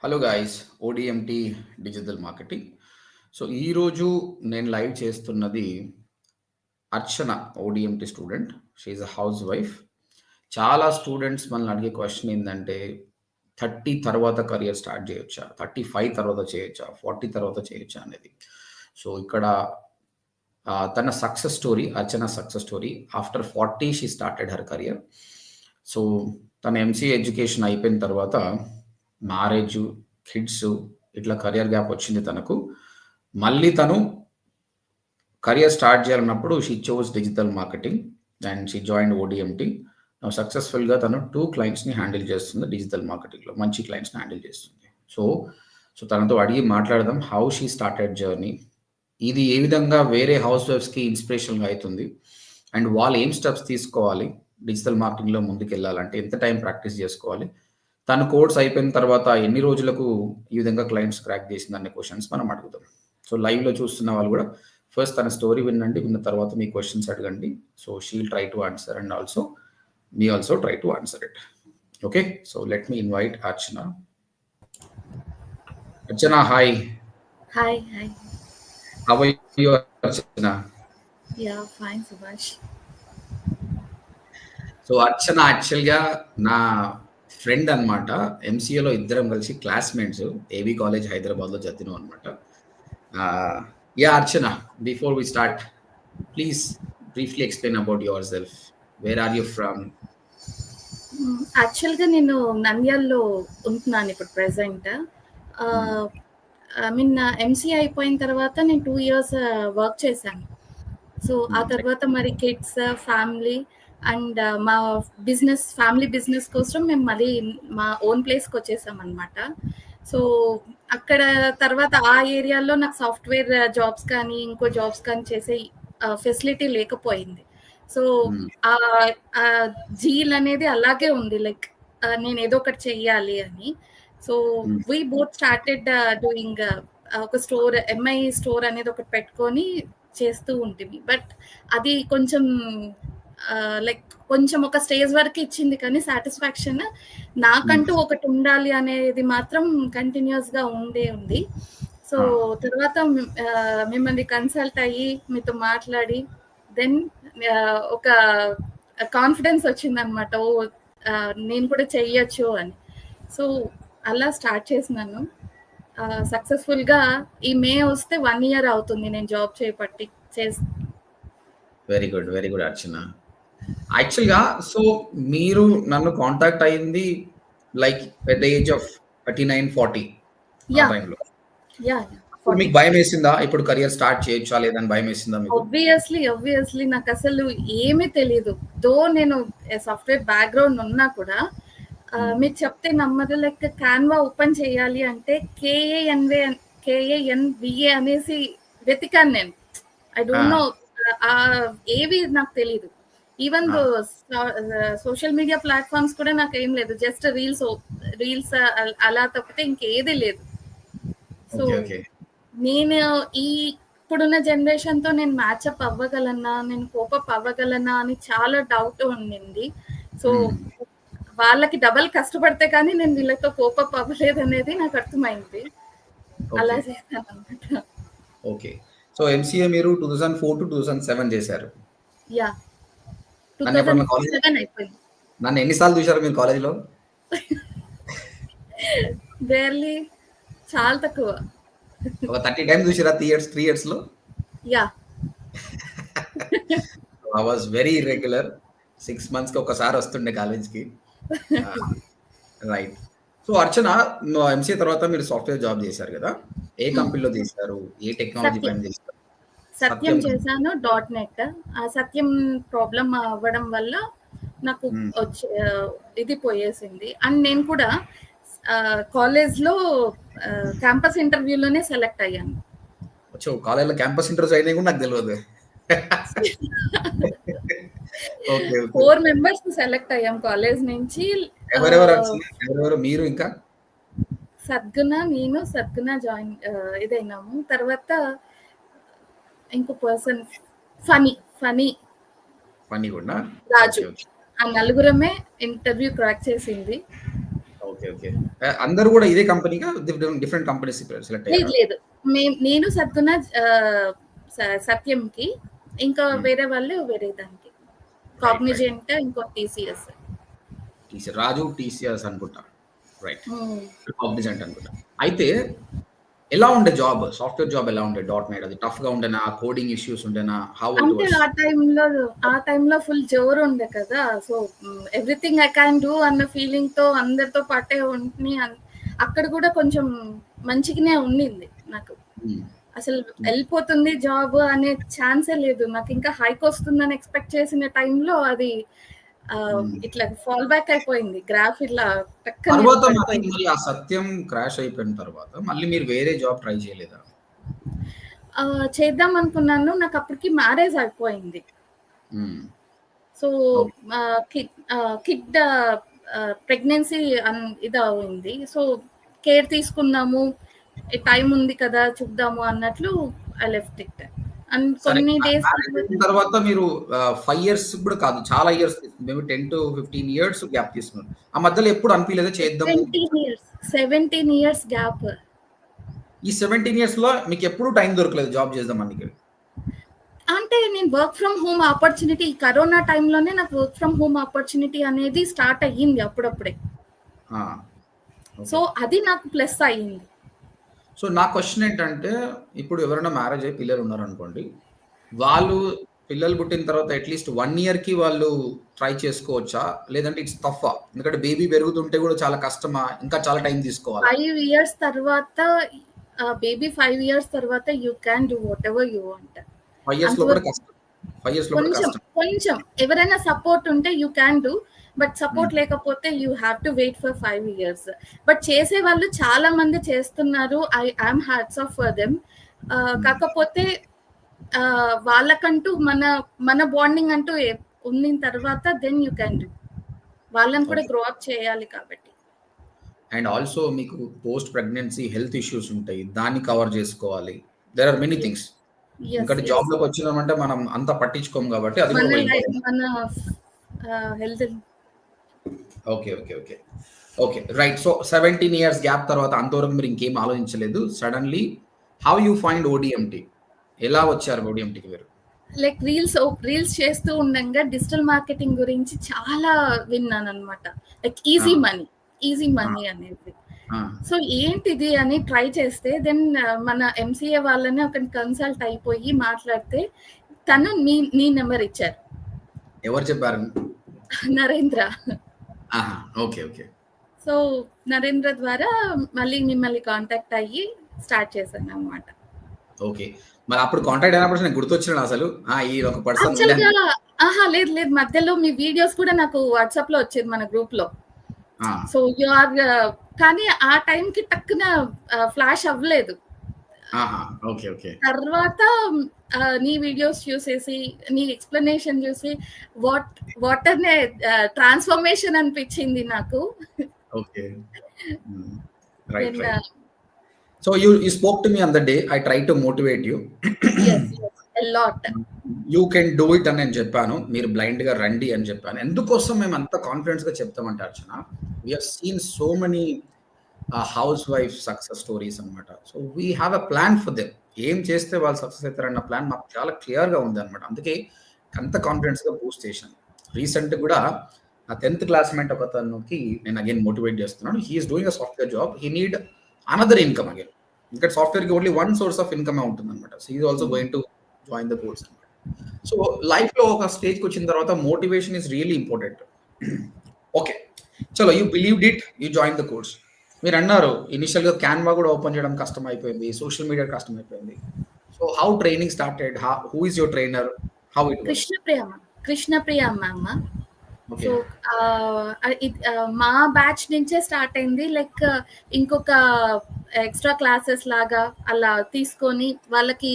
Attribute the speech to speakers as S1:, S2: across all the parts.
S1: Hello guys, ODMT digital marketing. So ఈరోజు నేను live చేస్తున్నది Archana, ODMT student. She is a housewife. చాలా students మనల్ని అడిగే క్వశ్చన్ ఏంటంటే 30 తర్వాత కెరియర్ స్టార్ట్ చేయొచ్చా, 35 తర్వాత చేయొచ్చా, 40 తర్వాత చేయొచ్చా అనేది. సో ఇక్కడ తన success story, Archana success story. After 40 she started her career. So తన ఎంసీఏ ఎడ్యుకేషన్ అయిపోయిన తర్వాత మ్యారేజ్, కిడ్స్, ఇట్లా కెరియర్ గ్యాప్ వచ్చింది తనకు. మళ్ళీ తను కెరియర్ స్టార్ట్ చేయాలన్నప్పుడు she chose digital marketing and she join ODMT. సక్సెస్ఫుల్గా తను 2 క్లయింట్స్ని హ్యాండిల్ చేస్తుంది డిజిటల్ మార్కెటింగ్లో. మంచి క్లయింట్స్ని హ్యాండిల్ చేస్తుంది. సో తనతో అడిగి మాట్లాడదాం హౌ షీ స్టార్టెడ్ జర్నీ, ఇది ఏ విధంగా వేరే హౌస్ వైఫ్స్కి ఇన్స్పిరేషన్గా అవుతుంది, అండ్ వాళ్ళు ఏం స్టెప్స్ తీసుకోవాలి డిజిటల్ మార్కెటింగ్లో ముందుకు వెళ్ళాలంటే, ఎంత టైం ప్రాక్టీస్ చేసుకోవాలి, తన కోర్స్ అయిపోయిన తర్వాత ఎన్ని రోజులకు ఈ విధంగా క్లయింట్స్ క్రాక్ చేసింది అనే క్వశ్చన్స్ మనం అడుగుతాం. సో లైవ్లో చూస్తున్న వాళ్ళు కూడా ఫస్ట్ తన స్టోరీ వినండి, విన్న తర్వాత మీ క్వశ్చన్స్ అడగండి. So she'll try to answer and also మీ also try to answer it. Okay, so let me invite Archana. Archana, hi.
S2: Hi, hi.
S1: How are you, Archana?
S2: Yeah, fine, Subhash.
S1: So Archana యాక్చువల్గా నా friend అనమాట. ఎంసీఏలో ఇద్దరం కలిసి క్లాస్మేట్స్, ఏబీ కాలేజ్ హైదరాబాద్లో చదివినాం అనమాట. Yeah Archana, before we start please briefly explain about yourself. Where are you from?
S2: యాక్చువల్గా నేను నంద్యాలలో ఉంటున్నాను ఇప్పుడు ప్రెసెంట్. ఐ మీన్ ఎంసీఏ అయిపోయిన తర్వాత నేను 2 years వర్క్ చేశాను. సో ఆ తర్వాత మరి కిడ్స్, ఫ్యామిలీ అండ్ మా ఫ్యామిలీ బిజినెస్ కోసం మేము మళ్ళీ మా ఓన్ ప్లేస్కి వచ్చేసాం అనమాట. సో అక్కడ తర్వాత ఆ ఏరియాలో నాకు సాఫ్ట్వేర్ జాబ్స్ కానీ ఇంకో జాబ్స్ కానీ చేసే ఫెసిలిటీ లేకపోయింది. సో ఆ జీల్ అనేది అలాగే ఉంది, లైక్ నేను ఏదో ఒకటి చెయ్యాలి అని. So we both started doing ఒక స్టోర్, ఎంఐ స్టోర్ అనేది ఒకటి పెట్టుకొని చేస్తూ ఉంటుంది. బట్ అది కొంచెం లైక్ కొంచెం ఒక స్టేజ్ వరకు ఇచ్చింది, కానీ సాటిస్ఫాక్షన్ నాకంటూ ఒకటి ఉండాలి అనేది మాత్రం కంటిన్యూస్గా ఉంది. సో తర్వాత మిమ్మల్ని కన్సల్ట్ అయ్యి మీతో మాట్లాడి దెన్ ఒక కాన్ఫిడెన్స్ వచ్చింది అనమాట, ఓ నేను కూడా చెయ్యొచ్చు అని. సో అలా స్టార్ట్ చేసినాను. సక్సెస్ఫుల్గా ఈ మే వస్తే 1 year అవుతుంది నేను జాబ్ చేపట్టి.
S1: వెరీ గుడ్, వెరీ గుడ్ అర్చన. యాక్చువల్గా సో మీరు నన్ను కాంటాక్ట్ అయింది like at the age of 39-40 ఆ టైంలో. మీకు భయం వేసిందా ఇప్పుడు కెరియర్ స్టార్ట్ చేయొచ్చా లేదని భయం వేసిందా మీకు?
S2: ఆబ్వియస్లీ నాకు అసలు ఏమీ తెలియదు. దో నేను సాఫ్ట్వేర్ బ్యాక్గ్రౌండ్ ఉన్నా కూడా మీరు చెప్తే నమ్మదు. లైక్ క్యాన్వా ఓపెన్ చేయాలి అంటే KANVA అనేసి వెతికాను నేను. ఐ డోంట్ నో, ఏవి నాకు తెలీదు. ఈవెన్ సోషల్ మీడియా ప్లాట్ఫామ్స్ కూడా నాకు ఏం లేదు, జస్ట్ రీల్స్ అలా తప్పితే ఇంకేది లేదు. సో నేను ఇప్పుడున్న జనరేషన్తో నేను మ్యాచ్అప్ అవ్వగలనా, నేను కోపప్ అవ్వగలనా అని చాలా డౌట్ ఉండింది. సో వాళ్ళకి డబల్ కష్టపడితే కానీ నేను వీళ్ళతో కోపప్ అవ్వలేదు అనేది నాకు అర్థమైంది. అలా చేశాను అనమాట.
S1: ఓకే, సో ఎంసీఏ మీరు 2004 to 2007 చేశారు.
S2: యా, 2007 అయిపోయింది.
S1: నన్ను ఎన్నిసార్లు చూశారు మీరు కాలేజీలో?
S2: బేర్లీ, చాలా తక్కువ.
S1: ఒక 30 times చూసారా 3 years లో?
S2: Yeah,
S1: I was very regular. 6 months కి ఒకసారి వస్తుండే కాలేజ్కి. రైట్. సో అర్చన, ఎంసీఏ తర్వాత మీరు సాఫ్ట్వేర్ జాబ్ చేశారు కదా, ఏ కంపెనీలో చేశారు, ఏ టెక్నాలజీ పైన చేశారు?
S2: సత్యం చేశాను, .NET. ఆ సత్యం ప్రాబ్లం అవ్వడం వల్ల నాకు ఇది పోయేసింది. అండ్ నేను కూడా కాలేజ్లో క్యాంపస్ ఇంటర్వ్యూలోనే సెలెక్ట్ అయ్యాను.
S1: కాలేజ్లో క్యాంపస్ ఇంటర్వ్యూస్ అయినా కూడా నాకు తెలియదు.
S2: 4 members సెలెక్ట్ అయ్యాం కాలేజ్ నుంచి.
S1: ఎవరెవరు? మీరు ఇంకా
S2: సద్గుణ జాయిన్ ఇదైనాము. తర్వాత ఇంకో పర్సన్ ఫనీ కూడా రాజు. ఆ నలుగురమే ఇంటర్వ్యూ క్రాక్ చేసింది.
S1: ఓకే. ఓకే. అందరూ గూడా ఇదే కంపెనీగా డిఫరెంట్ కంపెనీస్ సెలెక్ట్
S2: లేదు
S1: అయ్యారా?
S2: లేదు. నేను సద్గుణ సత్యంకి, ఇంకా
S1: హ్మ్.
S2: వేరే వాళ్ళు వేరే దానికి.
S1: రైట్.
S2: కాగ్నిజెంట్, ఇంకో టీసీఎస్.
S1: రాజు టీసీఎస్ అనుకుంటా. రైట్.
S2: హ్మ్.
S1: కాగ్నిజెంట్ అనుకుంటా. అయితే ఎలా ఉండే జాబ్? సాఫ్ట్‌వేర్ జాబ్ ఎలా ఉండే డాట్ నెట్ అది టఫ్‌గా ఉండేనా? కోడింగ్ ఇష్యూస్ ఉండేనా? హౌ ఇట్
S2: అంటే
S1: వాస్?
S2: ఆ టైంలో ఫుల్ జోరుండే కదా! So, everything I can do అన్న ఫీలింగ్‌తో అందరితో పాటే ఉంటుని అక్కడ కూడా కొంచెం మంచిగానే ఉండింది నాకు.
S1: హ్మ్.
S2: అసలు
S1: హ్మ్.
S2: ఎళ్ళిపోతుంది జాబ్ అనే ఛాన్సే లేదు. నాకింకా హైకొస్తుందని ఎక్స్‌పెక్ట్ చేసిన టైంలో అది
S1: హ్మ్.
S2: ఇట్లా ఫాల్ బ్యాక్ అయిపోయింది. గ్రాఫ్ ఇట్లా టక్కని
S1: తర్వాత మరి
S2: పడిపోయింది.
S1: మరి ఆ సత్యం క్రాష్ అయిపోయిన తర్వాత మళ్ళీ మీరు వేరే జాబ్ ట్రై చేయలేదా?
S2: చేద్దాం అనుకున్నాను. నాకప్పటికి మ్యారేజ్ అయిపోయింది.
S1: Hmm.
S2: So,
S1: okay.
S2: Kid pregnancy ఇదయింది. సో, కేర్ తీసుకున్నాము. టైం ఉంది కదా! చూద్దాము అన్నట్లు ఐ లెఫ్ట్ ఇట్. అండ్
S1: సరే.
S2: కొన్ని డేస్
S1: మ్యారేజ్
S2: తర్వాత
S1: అయిన తర్వాత మీరు 5 ఇయర్స్ కూడా కాదు. చాలా ఇయర్స్ మేబీ 10-15 ఇయర్స్ గ్యాప్ తీసుకున్నారు. ఆ మధ్యలో ఎప్పుడు అనిపియలేదా చేద్దాము?
S2: 17 ఇయర్స్. 17 years gap.
S1: ఈ 17 ఇయర్స్‌లో మీకెప్పుడు టైం దొరకలేదు జాబ్ చేద్దామనికి?
S2: అంటే నేను work from home opportunity corona టైంలోనే నాకు వర్క్ ఫ్రమ్ హోమ్ ఆపర్చునిటీ అనేది స్టార్ట్ అయ్యింది అప్పుడప్పుడే.
S1: ఆ!
S2: So,
S1: okay.
S2: అది నాకు ప్లస్ అయింది.
S1: సో, నా క్వెషన్ ఏంటంటే, ఇప్పుడు ఎవరైనా మ్యారేజ్ అయ్యి పిల్లలున్నారనుకోండి. వాళ్ళు పిల్లలు పుట్టిన తర్వాత అట్‌లీస్ట్ 1 ఇయర్‌కి వాళ్ళు ట్రై చేసుకోవచ్చా? లేదంటే ఇట్స్ టఫా? ఎందుకంటే బేబీ పెరుగుతుంటే కూడా చాలా కష్టమా? ఇంకా చాలా టైం తీసుకోవాలా?
S2: 5 ఇయర్స్ తర్వాత బేబీ 5 ఇయర్స్ తర్వాత you can do whatever you want.
S1: 5 years లోపల
S2: అంతవరకు
S1: కష్టం. 5 ఇయర్స్ లోపల
S2: కొంచెం,
S1: కష్టం.
S2: కొంచెం ఎవరైనా సపోర్ట్ ఉంటే you can do. But
S1: hmm.
S2: Support లేకపోతే you have to wait for 5 years. But చేసేవాళ్ళు చాలా మంది చేస్తున్నారు. I'm hats off for them.
S1: Hmm.
S2: కాకపోతే వాళ్ళకంటూ మన బాండింగ్ అంటూ ఉన్నిన తర్వాత దెన్ యూ క్యాన్ డూ. వాళ్ళని కూడా
S1: ఓకే.
S2: గ్రో అప్ చేయాలి కాబట్టి.
S1: అండ్ ఆల్సో మీకు పోస్ట్ ప్రెగ్నెన్సీ హెల్త్ ఇష్యూస్ ఉంటాయి. దాన్ని కవర్ చేసుకోవాలి. There are many
S2: yes.
S1: Things.
S2: Yes.
S1: ఎందుకంటే
S2: యెస్.
S1: జాబ్‌లోకొచ్చినామంటే మనం అంత పట్టించుకోము కాబట్టి అది కూడా
S2: మన
S1: ఒక
S2: లైఫ్
S1: ఇంపార్టెంట్.
S2: మన health.
S1: Okay. Okay. Okay. Okay. Right. So, 17 years gap తర్వాత అంతవరకు మీరు ఇంకేం ఆలోచించలేదు. Suddenly how you find ODMT? ఎలా వచ్చారు ఓడీఎంటీకి మీరు?
S2: లైక్ రీల్స్ చేస్తూ ఉండంగా డిజిటల్ మార్కెటింగ్ గురించి చాలా విన్నాననమాట. లైక్
S1: ఆ!
S2: ఈజీ
S1: ఆ!
S2: మనీ అనేది.
S1: ఆ!
S2: సో ఏంటిది అని ట్రై చేస్తే దెన్ మన ఎంసీఏ వాళ్ళని ఒకరిని కన్సల్ట్ అయిపోయి మాట్లాడితే తను నీ నంబర్ ఇచ్చారు.
S1: ఎవరు చెప్పారు?
S2: నరేంద్ర.
S1: ఆహా! ఓకే. ఓకే.
S2: సో నరేంద్ర ద్వారా మళ్ళీ మిమ్మల్ని కాంటాక్ట్ అయ్యి స్టార్ట్ చేశాననమాట.
S1: ఓకే. మరి అప్పుడు కాంటాక్ట్ అయినప్పుడు నేను గుర్తొచ్చినానా అసలు? ఆ! ఈయనొక పర్సన్ ఉండే అని.
S2: యాక్చువల్‌గా లేదు లేదు. మధ్యలో మీ వీడియోస్ కూడా నాకు వాట్సాప్‌లో వచ్చేది మన గ్రూప్‌లో.
S1: ఆ!
S2: సో యూ ఆర్ కానీ ఆ టైంకి టక్కున ఫ్లాష్ అవ్వలేదు.
S1: ఆహా! ఓకే. ఓకే.
S2: తర్వాత నీ వీడియోస్ చూసేసి, నీ ఎక్స్‌ప్లనేషన్ చూసి వాట్ వాట్ అన్ ట్రాన్స్‌ఫర్మేషన్ అనిపించింది నాకు.
S1: Okay. Hmm. Right.
S2: Then
S1: right. So, you spoke to me on the day. I tried to motivate you.
S2: Yes. Yes. A lot.
S1: You can do it అని నేను చెప్పాను. మీరు బ్లైండ్‌గా రండి అని చెప్పాను. ఎందుకోసం మేము అంత కాన్ఫిడెన్స్‌గా చెప్తామంటే Archana, we have seen so many housewife success stories అన్నమాట. So, we have a plan for them. ఏం చేస్తే వాళ్ళు సక్సెస్ అయితారన్న ప్లాన్ మాకు చాలా క్లియర్‌గా ఉందన్నమాట. అందుకే అంత కాన్ఫిడెన్స్‌గా బూస్ట్ చేశాను. రీసెంట్‌గా కూడా నా 10థ్ క్లాస్‌మేట్ ఒకతనికి నేను అగైన్ మోటివేట్ చేస్తున్నాను. He is doing a software job. He need another income again. ఎందుకంటే సాఫ్ట్‌వేర్‌కి ఓన్లీ వన్ సోర్స్ ఆఫ్ ఇన్‌కమే ఉంటుందన్నమాట. So, he is also
S2: hmm.
S1: Going to join the course అన్నమాట. సో, లైఫ్‌లో ఒక స్టేజ్‌కొచ్చిన తర్వాత motivation is really important. Okay. చలో you believed it. You join the course. మీరన్నారు ఇనిషియల్‌గా క్యాన్వా గూడా ఓపెన్ చేయడం కష్టమైపోయింది. సోషల్ మీడియా కష్టమైపోయింది. So, how training started? Who is your trainer? How it was?
S2: Krishnapriya ma'am.
S1: Okay.
S2: So, మా బ్యాచ్ నుంచే start అయింది. లైక్ ఇంకొక ఎక్స్‌ట్రా క్లాసెస్ లాగా అలా తీసుకొని వాళ్ళకి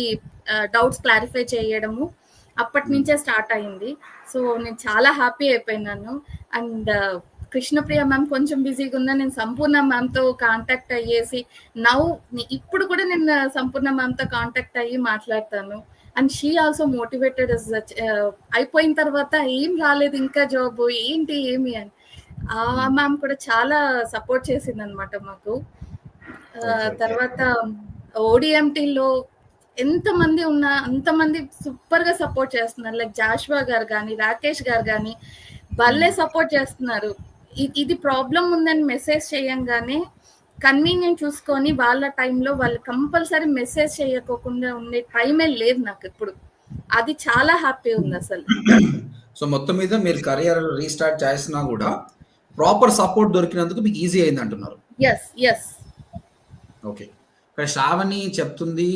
S2: డౌట్స్ క్లారిఫై చేయడము
S1: హ్మ్.
S2: అప్పటినుంచే స్టార్ట్ అయింది. సో, నేను చాలా హ్యాపీ అయిపోయినాను. అండ్ కృష్ణప్రియ మ్యామ్ కొంచెం బిజీగా ఉన్నా నేను సంపూర్ణ మ్యామ్‌తో కాంటాక్ట్ అయ్యేసి నౌ ఇప్పుడు కూడా నేను సంపూర్ణ మ్యామ్‌తో కాంటాక్ట్ అయ్యి మాట్లాడతాను. అండ్ షీ ఆల్సో మోటివేటెడ్ అస్ అయిపోయిన తర్వాత ఏం రాలేదు ఇంకా జాబ్ ఏంటి ఏమి అని. ఆ మ్యామ్ కూడా చాలా సపోర్ట్ చేసిందనమాట మాకు.
S1: ఓకే.
S2: తర్వాత ఓడిఎంటీలో ఎంతమంది ఉన్నా అంతమంది సూపర్‌గా సపోర్ట్ చేస్తున్నారు. లైక్ జాషువా గారు గాని, రాకేష్ గారు గాని భలే సపోర్ట్ చేస్తున్నారు. ఇది ప్రాబ్లమ్ ఉందని మెసేజ్ చేయంగానే కన్వీనియంట్ చూసుకొని వాళ్ళ టైంలో వాళ్ళు కంపల్సరీ మెసేజ్ చేయకోకుండా ఉండే టైమే లేదు నాకిప్పుడు. అది చాలా హ్యాపీ ఉందసలు.
S1: సో, మొత్తం మీద మీరు కెరియర్ రీస్టార్ట్ చేసినా గూడా ప్రాపర్ సపోర్ట్ దొరికినందుకు మీకు ఈజీ అయిందంటున్నారు.
S2: యెస్. యెస్.
S1: ఓకే. ఇక్కడ శ్రావణి చెప్తుంది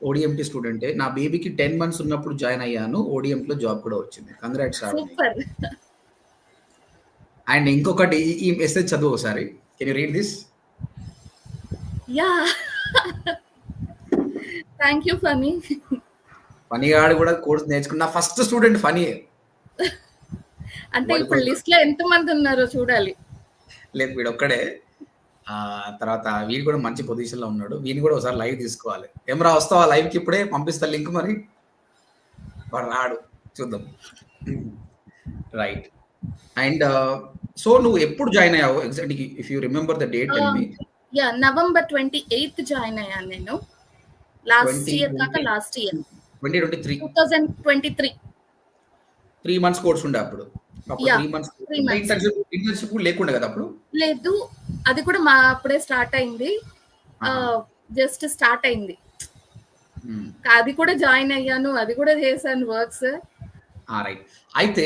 S1: ఓడిఎంటీ స్టూడెంటే. నా బేబీకి 10 మంత్స్ ఉన్నప్పుడు జాయిన్ అయ్యాను. ఓడిఎంటీలో జాబ్ కూడా వచ్చింది. కంగ్రాట్స్ శ్రావణి.
S2: సూపర్.
S1: అండ్ ఇంకొకటి ఈ మెసేజ్ చదువు ఒకసారి. Can you read this?
S2: Yeah! Thank you Phani.
S1: Phani గాడు కూడా కోర్స్ నేర్చుకున్న ఫస్ట్ స్టూడెంట్ ఫనీయే.
S2: అంటే
S1: వాడి
S2: ఇప్పుడు
S1: కోసం
S2: లిస్ట్‌లో ఎంతమంది ఉన్నారో చూడాలి.
S1: లేదు వీడొక్కడే. తర్వాత వీడు కూడా మంచి పొజిషన్‌లో ఉన్నాడు. వీడిని కూడా ఒకసారి లైవ్ తీసుకోవాలి. ఏమ్రా వస్తావా లైవ్‌కి ఇప్పుడే? పంపిస్తా లింక్ మరి. వాడు రాడు. చూద్దాం. రైట్. అండ్ సో నువ్వు ఎప్పుడు జాయిన్ అయ్యావు? Exactly if you remember the date tell me.
S2: Yeah! November 28థ్ జాయిన్ అయ్యాను నేను. లాస్ట్ ఇయర్ కాక
S1: 2020
S2: లాస్ట్ ఇయర్.
S1: 2023.
S2: 2023.
S1: 3 మంత్స్ కోర్స్ ఉండే అప్పుడు. అప్పుడు
S2: యాహ్!
S1: 3 months
S2: 3 months.
S1: ఇంటర్న్‌షిప్ కూడా లేకుండే కదా అప్పుడు?
S2: లేదు. అది కూడా అప్పుడే స్టార్ట్ అయింది.
S1: ఆహా!
S2: జస్ట్ స్టార్ట్ అయింది.
S1: హ్మ్.
S2: అది కూడా జాయిన్ అయ్యాను. అది కూడా చేశాను వర్క్స్.
S1: రైట్. అయితే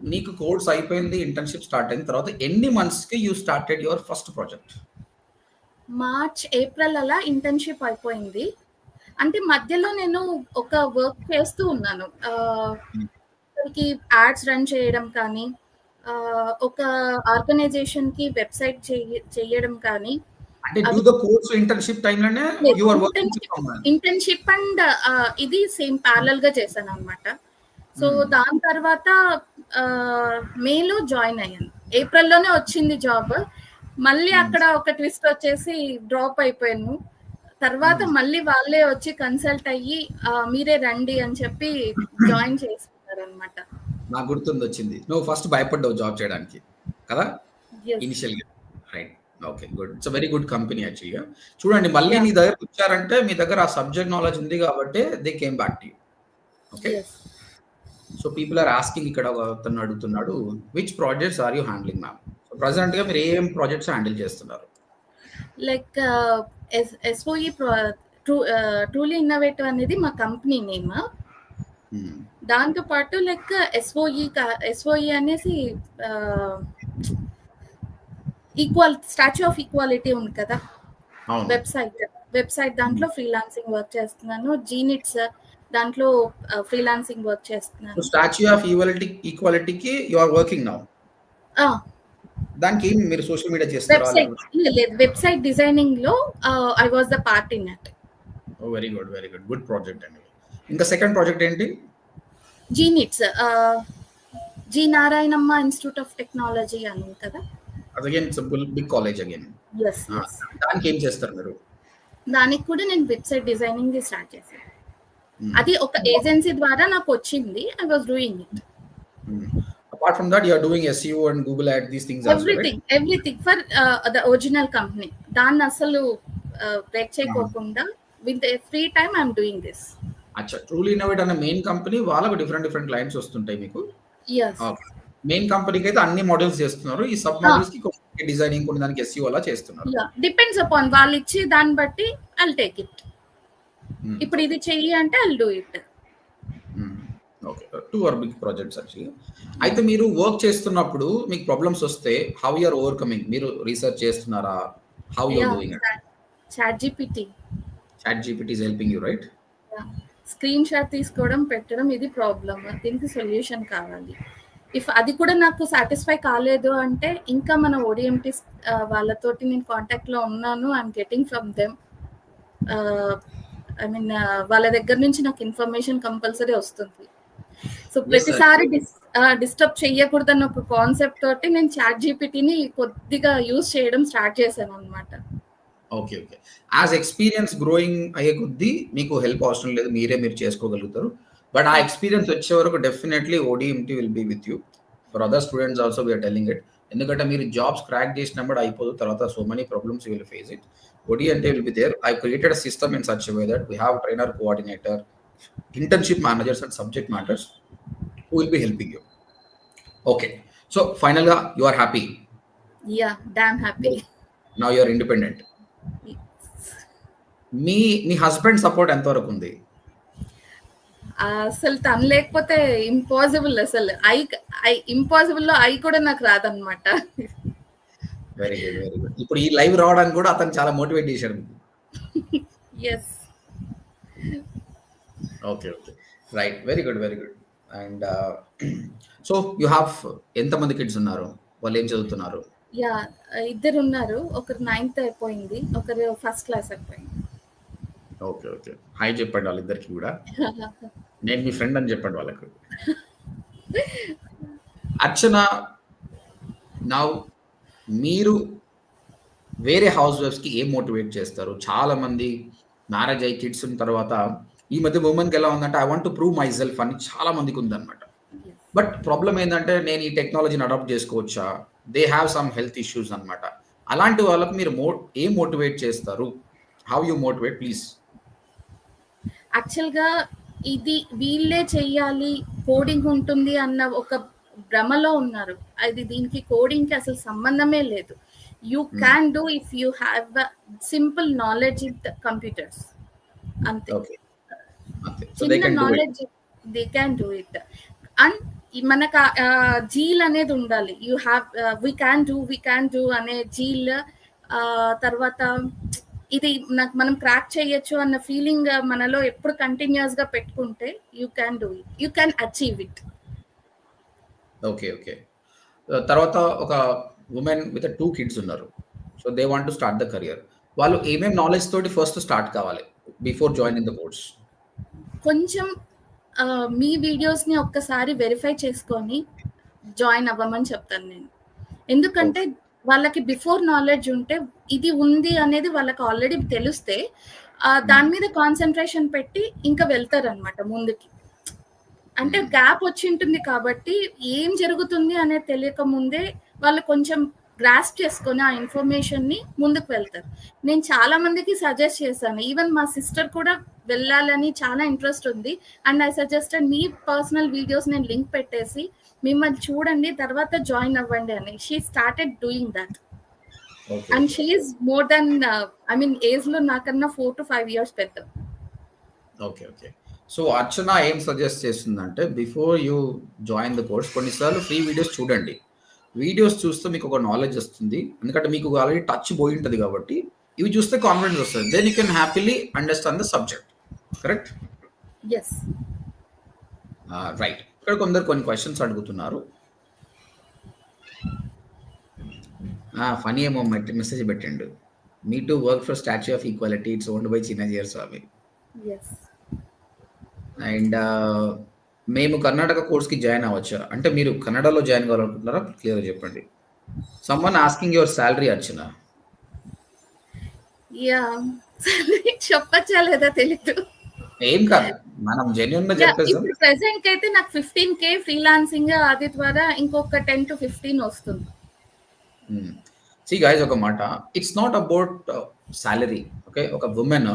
S1: నీకు కోర్స్ అయిపోయింది. ఇంటర్న్‌షిప్ స్టార్ట్ అయిన తర్వాత ఎన్ని మంత్స్‌కి you started your first project?
S2: March, April అలా ఇంటర్న్‌షిప్ అయిపోయింది. అంటే మధ్యలో నేను ఒక వర్క్ చేస్తూ ఉన్నాను.
S1: హ్మ్.
S2: ఒకరికి యాడ్స్ రన్ చేయడం కానీ, ఒక ఆర్గనైజేషన్‌కి వెబ్‌సైట్ చెయ్యడం కానీ
S1: అంటే డూ
S2: అవి
S1: ద కోర్స్ ఇంటర్న్‌షిప్ టైమ్‌లోనే
S2: లేదు.
S1: You are working with someone.
S2: Internship and ఇది సేమ్ ప్యారలల్‌గా చేశాననమాట. సో,
S1: హ్మ్.
S2: దాని తర్వాత మేలో జాయిన్ అయ్యాను. ఏప్రిల్‌లోనే వచ్చింది జాబ్. మళ్ళీ
S1: హ్మ్.
S2: అక్కడ ఒక ట్విస్ట్ వచ్చేసి డ్రాప్ అయిపోయాను. తర్వాత
S1: హ్మ్.
S2: మళ్ళీ వాళ్ళే వచ్చి కన్సల్ట్ అయ్యి మీరే రండి అని చెప్పి జాయిన్ చేసుకున్నారనమాట.
S1: నాకు గుర్తుందొచ్చింది. నువ్వు ఫస్ట్ భయపడ్డావు జాబ్ చేయడానికి. కదా?
S2: యెస్.
S1: ఇనిషియల్‌గా. Right. Okay. Good. It's a very good company యాక్చువల్‌గా. చూడండి మళ్ళీ
S2: యాహ్!
S1: నీ దగ్గరకొచ్చారంటే మీ దగ్గర ఆ సబ్జెక్ట్ నాలెడ్జ్ ఉంది కాబట్టే they came back to you. Okay.
S2: Yes.
S1: So people are asking ఇక్కడ ఒకతను అడుగుతున్నాడు. Which projects are you handling ma'am? So ప్రెజెంట్‌గా మీరు ఏం ప్రాజెక్ట్స్ హ్యాండిల్ చేస్తున్నారు?
S2: లైక్ ఎస్ఓఈ ట్రూలీ ఇన్నోవేటివ్ అనేది మా కంపెనీ నేమ్.
S1: హ్మ్.
S2: దాంతో పాటు లైక్ ఎస్ఓఈ అనేసి స్టాచ్యూ ఆఫ్ ఈక్వాలిటీ ఉంది కదా!
S1: అవును.
S2: వెబ్‌సైట్
S1: హ్మ్.
S2: దాంట్లో ఫ్రీలాన్సింగ్ వర్క్ చేస్తున్నాను. జీనిట్స్ దాంట్లో ఫ్రీలాన్సింగ్ వర్క్
S1: సో
S2: చేస్తున్నాను.
S1: స్టాచ్యూ ఆఫ్ ఈక్వాలిటీకి యూ ఆర్ వర్కింగ్ నౌ.
S2: ఆ!
S1: దానికి మీరు సోషల్ మీడియా చేస్తారా? లేకపోతే
S2: లేదు. వెబ్‌సైట్ డిజైనింగ్‌లో I was the part in it.
S1: Oh! Very good. Very good. Good project అండి. ఇంకా సెకండ్ ప్రాజెక్ట్ ఏంటి?
S2: GNITS G. Narayanamma institute of technology అని ఉంది కదా!
S1: Again it's big college again.
S2: Yes. Yes.
S1: దానికి ఏం చేస్తారు మీరు?
S2: దానికి కూడా నేను వెబ్‌సైట్ డిజైనింగ్‌ది స్టార్ట్ చేశాను.
S1: హ్మ్.
S2: అది ఒక ఏజెన్సీ ద్వారా నాకొచ్చింది. I was doing it.
S1: Hmm. Apart from that you are doing SEO and Google ad these things also right?
S2: Everything for the original company. దాన్ని అసలు బ్రేక్
S1: ఆ!
S2: చేయకోకుండా with free time I am doing this.
S1: అచ్చా! Truly innovate అనే main company వాళ్ళకు different clients వస్తుంటాయి మీకు.
S2: Yes.
S1: Okay. Main కంపెనీకైతే అన్ని మోడల్స్ చేస్తున్నారు. ఈ సబ్
S2: ఆ!
S1: మోడల్స్‌కి కొన్ని డిజైనింగ్ కొన్ని దానికి ఎస్‌ఈఓ అలా చేస్తున్నారు.
S2: యాహ్! డిపెండ్స్ అపాన్ వాళ్ళిచ్చే దాన్ని బట్టి ఐల్ టేక్ ఇట్.
S1: హ్మ్.
S2: ఇప్పుడు ఇది చెయ్యి అంటే I'll do it.
S1: Hmm. Okay. 2 are big projects actually. అయితే మీరు వర్క్ చేస్తున్నప్పుడు మీకు ప్రాబ్లమ్స్ వస్తే హౌ యూ ఆర్ ఓవర్‌కమింగ్? మీరు రీసెర్చ్ చేస్తున్నారా? How you are
S2: yeah!
S1: Doing it?
S2: ChatGPT.
S1: ChatGPT is helping you right?
S2: Yeah! Screenshot తీసుకోవడం, పెట్టడం ఇది ప్రాబ్లమ్. దీనికి సొల్యూషన్ కావాలి. అది కూడా నాకు సాటిస్ఫై కాలేదు అంటే ఇంకా మన ఓడిఎంటీస్ వాళ్ళతోటి నేను కాంటాక్ట్‌లో ఉన్నాను. I'm getting from them. I mean వాళ్ళ దగ్గర నుంచి నాకు ఇన్ఫర్మేషన్ కంపల్సరీ వస్తుంది. So
S1: yes.
S2: ప్రతిసారి డిస్టర్బ్ చెయ్యకూడదన్న ఒక కాన్సెప్ట్ తోటి నేను చాట్ జీపీటీని కొద్దిగా యూజ్ చేయడం స్టార్ట్ చేశాననమాట.
S1: Okay. Okay. As experience growing అయ్యే కొద్దీ మీకు హెల్ప్ అవసరం లేదు. మీరు చేసుకోగలుగుతారు. బట్ ఆ ఎక్స్‌పీరియన్స్ వచ్చే వరకు definitely ODMT will be with you for other students also we're telling it. ఎందుకంటే మీరు జాబ్స్ క్రాక్ చేసినప్పుడు అయిపోదు, తర్వాత so many problems you will face it. OD అంటే will be there. I created a system in such way that we have trainer, coordinator, internship managers and subject matters who will be helping you. Okay, so finally you are happy.
S2: Yeah, damn happy.
S1: Now you are independent. Me husband support ఎంత వరకు ఉంది?
S2: అసలు తను లేకపోతే impossible. అసలు impossible లో కూడా నాకు రాదనమాట.
S1: Very good, very good. ఇప్పుడు ఈ లైవ్ రావడానికి కూడా అతను చాలా మోటివేట్ చేశాడు.
S2: Yes.
S1: Okay, okay, right, very good, very good. And so you have ఎంతమంది కిడ్స్ ఉన్నారు? వాళ్ళు ఏం చదువుతున్నారు?
S2: యా, ఇద్దరు ఉన్నారు. ఒకరు 9th అయిపోయింది, ఒకరు ఫస్ట్ క్లాస్ అయిపోయింది.
S1: Okay, okay. హాయ్ చెప్పండి వాళ్ళిద్దరికి కూడా. నేను మీ ఫ్రెండ్ అని చెప్పండి వాళ్ళకు. అర్చన, నా మీరు వేరే హౌస్ వైఫ్స్కి ఏం మోటివేట్ చేస్తారు? చాలా మంది మ్యారేజ్ అయ్యి కిడ్స్ ఉన్న తర్వాత ఈ మధ్య ఉమెన్కి ఎలా ఉందంటే I want to prove my self అని చాలా మందికి ఉందన్నమాట. బట్ ప్రాబ్లం ఏంటంటే నేను ఈ టెక్నాలజీని అడాప్ట్ చేసుకోవచ్చా? They have some health issues అనమాట. అలాంటి వాళ్ళకి మీరు ఏం మోటివేట్ చేస్తారు? How you motivate, please?
S2: యాక్చువల్గా ఇది వీళ్ళే చెయ్యాలి, కోడింగ్ ఉంటుంది అన్న ఒక భ్రమలో ఉన్నారు. అది దీనికి కోడింగ్కి అసలు సంబంధమే లేదు. You can do if you have simple knowledge in computers, అంతే. చిన్న knowledge, they can do it. And మనకు జీల్ అనేది ఉండాలి. You have we can do అనే జీల్. తర్వాత ఇది నాకు మనం క్రాక్ చేయొచ్చు అన్న ఫీలింగ్ మనలో ఎప్పుడు కంటిన్యూస్ గా పెట్టుకుంటే you can do it, you can achieve it.
S1: Okay, okay. తర్వాత ఒక ఉమెన్ విత్ 2 kids ఉన్నారు. So they want to start the career. వాళ్ళు ఏమేం నాలెడ్జ్ తోటి ఫస్ట్ స్టార్ట్ కావాలి బిఫోర్ జాయినింగ్ ద కోర్స్?
S2: కొంచెం మీ వీడియోస్ని ఒక్కసారి వెరిఫై చేసుకొని జాయిన్ అవ్వమని చెప్తాను నేను. ఎందుకంటే వాళ్ళకి బిఫోర్ నాలెడ్జ్ ఉంటే ఇది ఉంది అనేది వాళ్ళకి ఆల్రెడీ తెలిస్తే దాని మీద కాన్సన్ట్రేషన్ పెట్టి ఇంకా వెళ్తారనమాట ముందుకి. అంటే గ్యాప్ వచ్చి ఉంటుంది కాబట్టి ఏం జరుగుతుంది అనేది తెలియక ముందే వాళ్ళు కొంచెం గ్రాస్ప్ చేసుకొని ఆ ఇన్ఫర్మేషన్ని ముందుకు వెళ్తారు. నేను చాలా మందికి సజెస్ట్ చేశాను. ఈవెన్ మా సిస్టర్ కూడా వెళ్ళాలని చాలా ఇంట్రెస్ట్ ఉంది. And I suggested me personal videos నేను లింక్ పెట్టేసి మిమ్మల్ని చూడండి, తర్వాత జాయిన్ అవ్వండి అని. She started doing that. And she is more than age లో నాకన్నా 4 to 5 years పెద్ద.
S1: Okay, okay. సో అర్చన ఏం సజెస్ట్ చేస్తుందంటే before you join the course కొన్నిసార్లు ఫ్రీ వీడియోస్ చూడండి. వీడియోస్ చూస్తే మీకు ఒక నాలెడ్జ్ వస్తుంది, ఎందుకంటే మీకు ఆల్రెడీ టచ్ పోయి ఉంటుంది కాబట్టి ఇవి చూస్తే కాన్ఫిడెన్స్ వస్తుంది. Then you can happily understand the subject. Correct?
S2: Yes,
S1: right. ఇక్కడ కొందరు కొన్ని క్వశ్చన్స్ అడుగుతున్నారు. ఫనీ ఏమో మెసేజ్ పెట్టండు. మీ to work for statue of equality, it's owned by Chinnajeeyar Swami. And మేము కర్ణాటక కోర్స్కి జాయిన్ అవ్వచ్చా? అంటే మీరు కన్నడలో జాయిన్ కావాలనుకుంటున్నారా? క్లియర్గా చెప్పండి. సమ్వన్ ఆస్కింగ్ యువర్ శాలరీ అర్చన.
S2: చెప్పచ్చా లేదా తెలీదు.
S1: ఏం కాదు, మనం జెన్యూన్ గా చెప్పేసాం.
S2: ఇప్పుడు ప్రెసెంట్ అయితే నాకు 15K ఫ్రీలాన్సింగ్, అది ద్వారా ఇంకొక 10 to 15 వస్తుంది.
S1: See guys, ఒక మాట, it's not about salary. Okay, ఒక ఉమెన్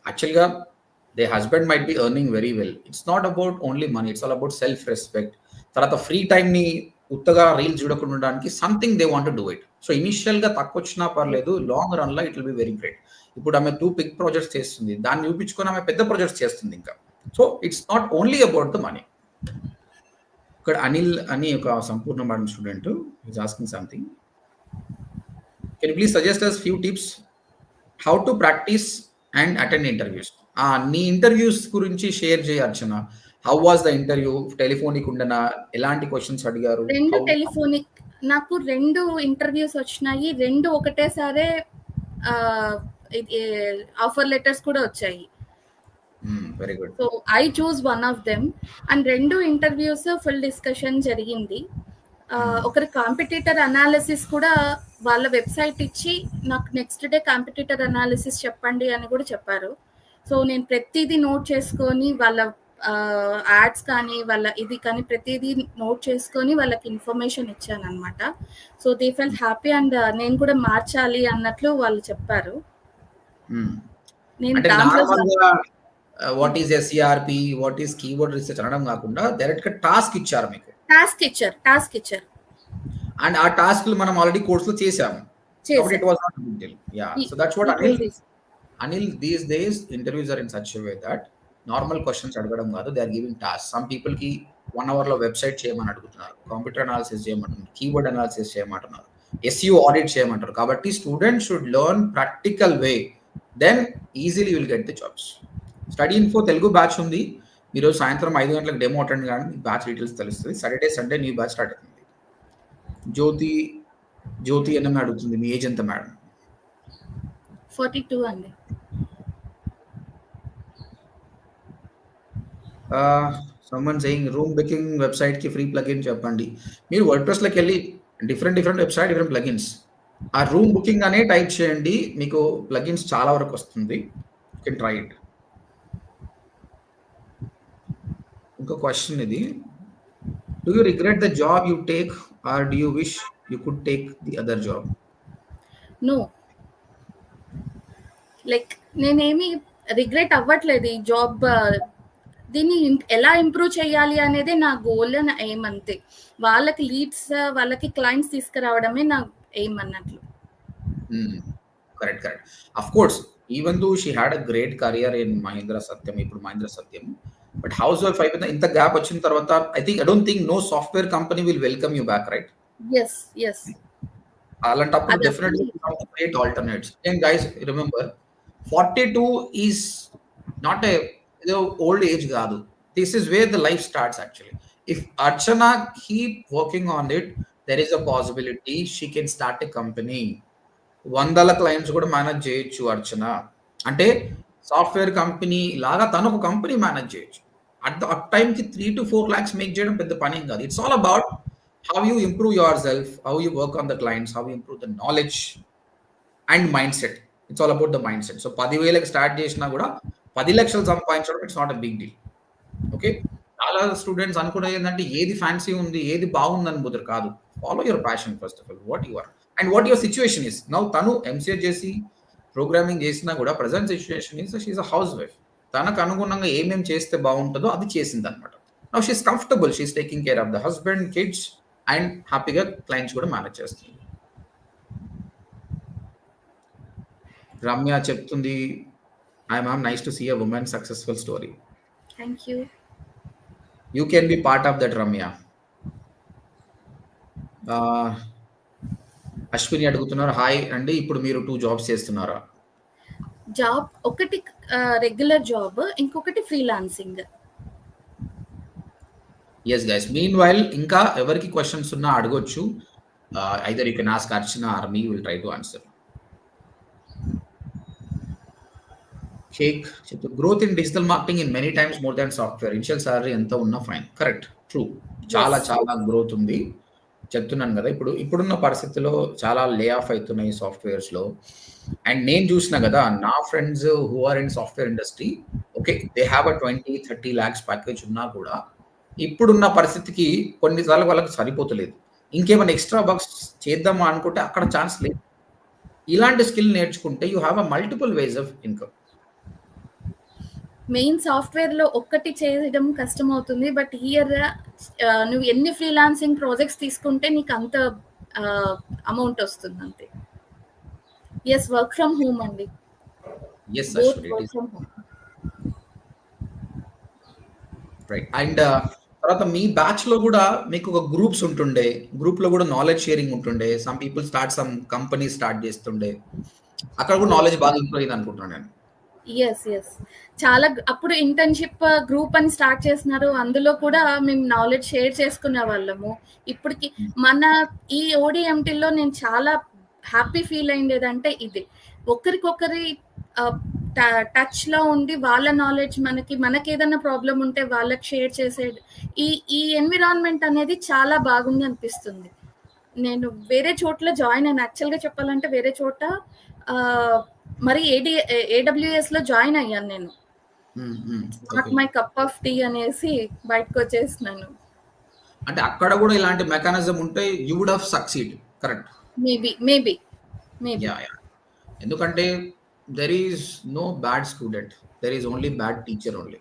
S1: యాక్చువల్గా they husband might be earning very well. It's not about only money, it's all about self respect. తర్వాత ఫ్రీ టైంని ఉత్తగా రీల్స్ చూడకుండా ఉండడానికి something they want to do it. So ఇనిషియల్గా తక్కువ వచ్చినా పర్లేదు, లాంగ్ రన్లో it will be very great. ఇప్పుడు ఆమె 2 big ప్రాజెక్ట్స్ చేస్తుంది, దాన్ని చూపించుకొని ఆమె పెద్ద ప్రాజెక్ట్స్ చేస్తుంది ఇంకా. So it's not only about the money. ఇక్కడ అనిల్ అని ఒక సంపూర్ణ madam student is asking something. Can you please suggest us few tips how to practice and attend interviews? నీ ఇంటర్వ్యూస్ గురించి షేర్ చేయ Archana. How was the interview? Telephonic ఉండనా? ఎలాంటి questions అడిగారు?
S2: 2 telephonic. నాకు 2 ఇంటర్వ్యూస్ వచ్చినాయి. 2 ఒకటేసారే ఆఫర్ లెటర్స్ కూడా వచ్చాయి.
S1: Very good.
S2: So I choose one of them. And 2 interviews full discussion జరిగింది. ఒకరి కాంపిటీటర్ అనాలిసిస్ కూడా వాళ్ళ వెబ్సైట్ ఇచ్చి నాకు నెక్స్ట్ డే కాంపిటీటర్ అనాలిసిస్ చెప్పండి అని కూడా చెప్పారు. సో నేను ప్రతిదీ నోట్ చేసుకొని వాళ్ళ యాడ్స్ కానీ వాళ్ళ ఇది కానీ ప్రతిదీ నోట్ చేసుకొని వాళ్ళకి ఇన్ఫర్మేషన్ ఇచ్చానన్నమాట. So they felt happy and నేను కూడా మార్చాలి అన్నట్లు వాళ్ళు చెప్పారు. నేను
S1: అంటే
S2: దాంట్లో
S1: నార్మల్‌గా what is SERP, what is keyword research అనడం కాకుండా డైరెక్ట్‌గా టాస్క్ ఇచ్చారు మీకు.
S2: టాస్క్ ఇచ్చారు.
S1: అండ్ ఆ టాస్క్‌లు మనం ఆల్రెడీ కోర్స్‌లో చేసాము. కాబట్టి ఇట్
S2: చేశాను.
S1: Was not big deal. Yeah! So that's what Anil, these days interviews are in such a way that normal questions అడగడం కాదు, they are giving task. Some people కి 1 అవర్ లో వెబ్సైట్ చేయమని అడుగుతున్నారు, కంప్యూటర్ అనాలిసిస్ చేయమంటున్నారు, keyword analysis చేయమంటున్నారు, SEO audit చేయమంటారు. కాబట్టి student should learn practical way, then easily will get the jobs. Study info Telugu batch ఉంది. మీరు సాయంత్రం 5 గంటలకు డెమో అటెండ్ కానీ బ్యాచ్ డీటెయిల్స్ తెలుస్తుంది. Saturday Sunday new batch start అవుతుంది. జ్యోతి అని అడుగుతుంది, మీ ఏజ్ ఎంత మేడం?
S2: 42 అండి.
S1: Someone saying room booking website కి ఫ్రీ ప్లగిన్ చెప్పండి. మీరు వర్డ్ప్రెస్ లోకి వెళ్ళి డిఫరెంట్ వెబ్సైట్, డిఫరెంట్ ప్లగిన్స్, ఆ రూమ్ బుకింగ్ అనే టైప్ చేయండి, మీకు ప్లగిన్స్ చాలా వరకు వస్తుంది. You can try it. ఇంకో క్వశ్చన్ ఇది, do you regret the job you take or do you wish you could take the other job?
S2: No, like నేనేమి రిగ్రెట్ అవ్వట్లేదు. ఈ జాబ్ దీన్ని ఎలా ఇంప్రూవ్ చేయాలి అనేది నా గోల్ అండ్ ఎయిమ్ అంతే. వాళ్ళకి లీడ్స్, వాళ్ళకి క్లయింట్స్ తీసుకురావడమే నా ఎయిమ్ అన్నట్లు.
S1: Correct. Of course, even though she had a great career in Mahindra Satyam, ఇప్పుడు Mahindra Satyam, but housewife అయిపోయిన ఇంత గ్యాప్ వచ్చిన తర్వాత I don't think no software company will welcome you back, right?
S2: Yes.
S1: అలాంటప్పుడు definitely create alternates. And guys remember, 42 is not a old age కాదు. This is where the life starts actually. If Archana keep working on it, there is a possibility she can start a company. 100 clients కూడా manage చేయొచ్చు అర్చన. అంటే software company లాగా తను ఒక company manage చేయొచ్చు. At టైంకి 3 to 4 lakhs make చేయడం పెద్ద పని ఏం కాదు. It's all about how you improve yourself, how you work on the clients, how you improve the knowledge and mindset. It's all about the mindset. So 10,000 start చేసినా కూడా 10 లక్షలు సంపాదించడం it's not a big deal. Okay, చాలా students అనుకునేది ఏంటంటే ఏది fancy ఉంది, ఏది బాగుందని బుద్ధరు కాదు. Follow your passion first of all, what you are and what your situation is. Now తను ఎంసీఏ చేసి ప్రోగ్రామింగ్ చేసినా కూడా present situation is she's a housewife. తనకు అనుగుణంగా ఏమేమి చేస్తే బాగుంటుందో అది చేసింది అనమాట. Now she's comfortable, she's taking care of the husband, kids and హ్యాపీగా క్లయింట్స్ కూడా మేనేజ్ చేస్తుంది. రమ్య చెప్తుంది, I am nice to see a women successful story.
S2: Thank you.
S1: You can be part of that Ramya. Ashwini అడుగుతున్నారు, హాయ్ అండి, ఇప్పుడు మీరు 2 jobs చేస్తున్నారా?
S2: Job ఒకటి రెగ్యులర్ జాబ్, ఇంకొకటి freelancing.
S1: Yes guys, meanwhile ఇంకా ఎవరికి క్వశ్చన్స్ ఉన్నా అడగొచ్చు. Either you can ask Archana or me, will try to answer. షేక్ చెప్తూ, growth in digital marketing in many times more than software, initial salary ఎంత ఉన్నా ఫైన్. కరెక్ట్, ట్రూ, చాలా growth ఉంది. చెప్తున్నాను కదా, ఇప్పుడున్న పరిస్థితుల్లో చాలా లే ఆఫ్ అవుతున్నాయి సాఫ్ట్వేర్స్ లో. అండ్ నేను చూసిన కదా, నా friends who are in software industry, okay, they have a 20-30 lakhs package ఉన్నా కూడా ఇప్పుడున్న పరిస్థితికి కొన్నిసార్లు వాళ్ళకి సరిపోతలేదు. ఇంకేమైనా ఎక్స్ట్రా వర్క్స్ చేద్దామా అనుకుంటే అక్కడ ఛాన్స్ లేదు. ఇలాంటి స్కిల్ నేర్చుకుంటే you have a multiple ways of income.
S2: Main software లో ఒక్కటి చేయడం కష్టం అవుతుంది, బట్ హియర్ నువ్వు ఎన్ని ఫ్రీలాన్సింగ్ ప్రాజెక్ట్స్ తీసుకుంటే నీకు అంత అమౌంట్ వస్తుంది అంతే. ఎస్, వర్క్ ఫ్రమ్ హోమ్ అండి.
S1: Yes,
S2: work from home.
S1: Right. And తర్వాత మీ బ్యాచ్ లో కూడా మీకు ఒక గ్రూప్స్ ఉంటుండే, గ్రూప్ లో కూడా నాలెడ్జ్ షేరింగ్ ఉంటుండే. Some people some company start చేస్తుండే, అక్కడ కూడా నాలెడ్జ్ బాగా ఇంప్రూవ్ అయింది అనుకుంటున్నాను నేను.
S2: ఎస్, చాలా. అప్పుడు ఇంటర్న్షిప్ గ్రూప్ అని స్టార్ట్ చేస్తున్నారు, అందులో కూడా మేము నాలెడ్జ్ షేర్ చేసుకునే వాళ్ళము. ఇప్పటికి మన ఈ ఓడిఎంటీలో నేను చాలా హ్యాపీ ఫీల్ అయిందేదంటే ఇది, ఒకరికొకరి టచ్ లో ఉండి వాళ్ళ నాలెడ్జ్ మనకి ఏదైనా ప్రాబ్లం ఉంటే వాళ్ళకి షేర్ చేసేది, ఈ ఎన్విరాన్మెంట్ అనేది చాలా బాగుంది అనిపిస్తుంది. నేను వేరే చోట్ల జాయిన్ అయినా, యాక్చువల్గా చెప్పాలంటే వేరే చోట మరి AWS లో జాయిన్ అయ్యాను నేను. Not
S1: okay.
S2: My cup of tea అనేసి బయటకొచ్చేసినాను.
S1: అంటే అక్కడ కూడా ఇలాంటి మెకానిజం ఉంటే you would have succeed. Correct.
S2: Maybe, maybe, maybe.
S1: Yeah! Yeah! ఎందుకంటే there is no bad student. There is only bad teacher only.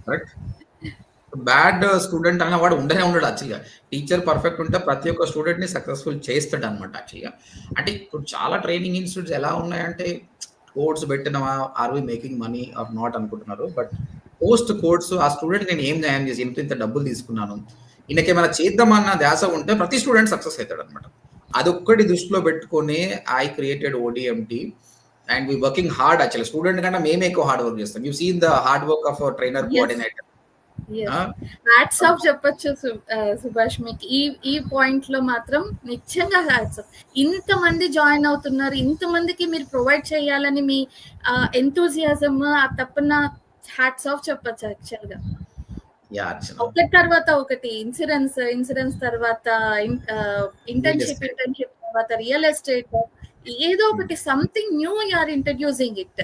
S1: Correct. Bad student అన్నవాడు ఉండనే ఉండడు యాక్చువల్‌గా. టీచర్ పర్ఫెక్ట్ ఉంటే ప్రతి ఒక్క స్టూడెంట్‌ని సక్సెస్‌ఫుల్ చేస్తాడన్నమాట యాక్చువల్‌గా. అంటే ఇప్పుడు చాలా ట్రైనింగ్ ఇన్‌స్టిట్యూట్స్ ఎలా ఉన్నాయంటే కోర్స్ పెట్టినమా are we making money or not అనుకుంటున్నారు. బట్ పోస్ట్ కోర్స్ ఆ స్టూడెంట్‌కి నేను ఏం న్యాయం చేసి ఇంత డబ్బులు తీసుకున్నాను. ఈయనకేమైనా చేద్దామన్న ధ్యాస ఉంటే ప్రతి స్టూడెంట్ సక్సెస్ అయితాడన్నమాట. అదొక్కటి దృష్టిలో పెట్టుకొని I created ODMT and we working hard actually. Student కన్నా మేమే ఎక్కువ హార్డ్ వర్క్ చేస్తాం. You seen the hard work of our trainer
S2: yes.
S1: Coordinator. ఆ!
S2: యెస్. హ్యాట్స్ ఆఫ్ చెప్పొచ్చు సుభాష్ మీకు. ఈ ఈ పాయింట్‌లో మాత్రం నిజంగా హ్యాట్స్ ఆఫ్. ఇంతమంది జాయిన్ అవుతున్నారు. ఇంతమందికి మీరు ప్రొవైడ్ చేయాలని మీ ఎంతూసియాజం, ఆ తపన హ్యాట్స్ ఆఫ్ చెప్పొచ్చు యాక్చువల్‌గా.
S1: యాహ్! అర్చన.
S2: ఒకటి తర్వాత ఒకటి ఇన్సూరెన్స్ తర్వాత
S1: రియల్
S2: ఇంటర్న్‌షిప్
S1: ఎస్టేట్.
S2: తర్వాత రియల్ ఎస్టేట్, ఏదో
S1: హ్మ్.
S2: ఒకటి something new you are introducing it.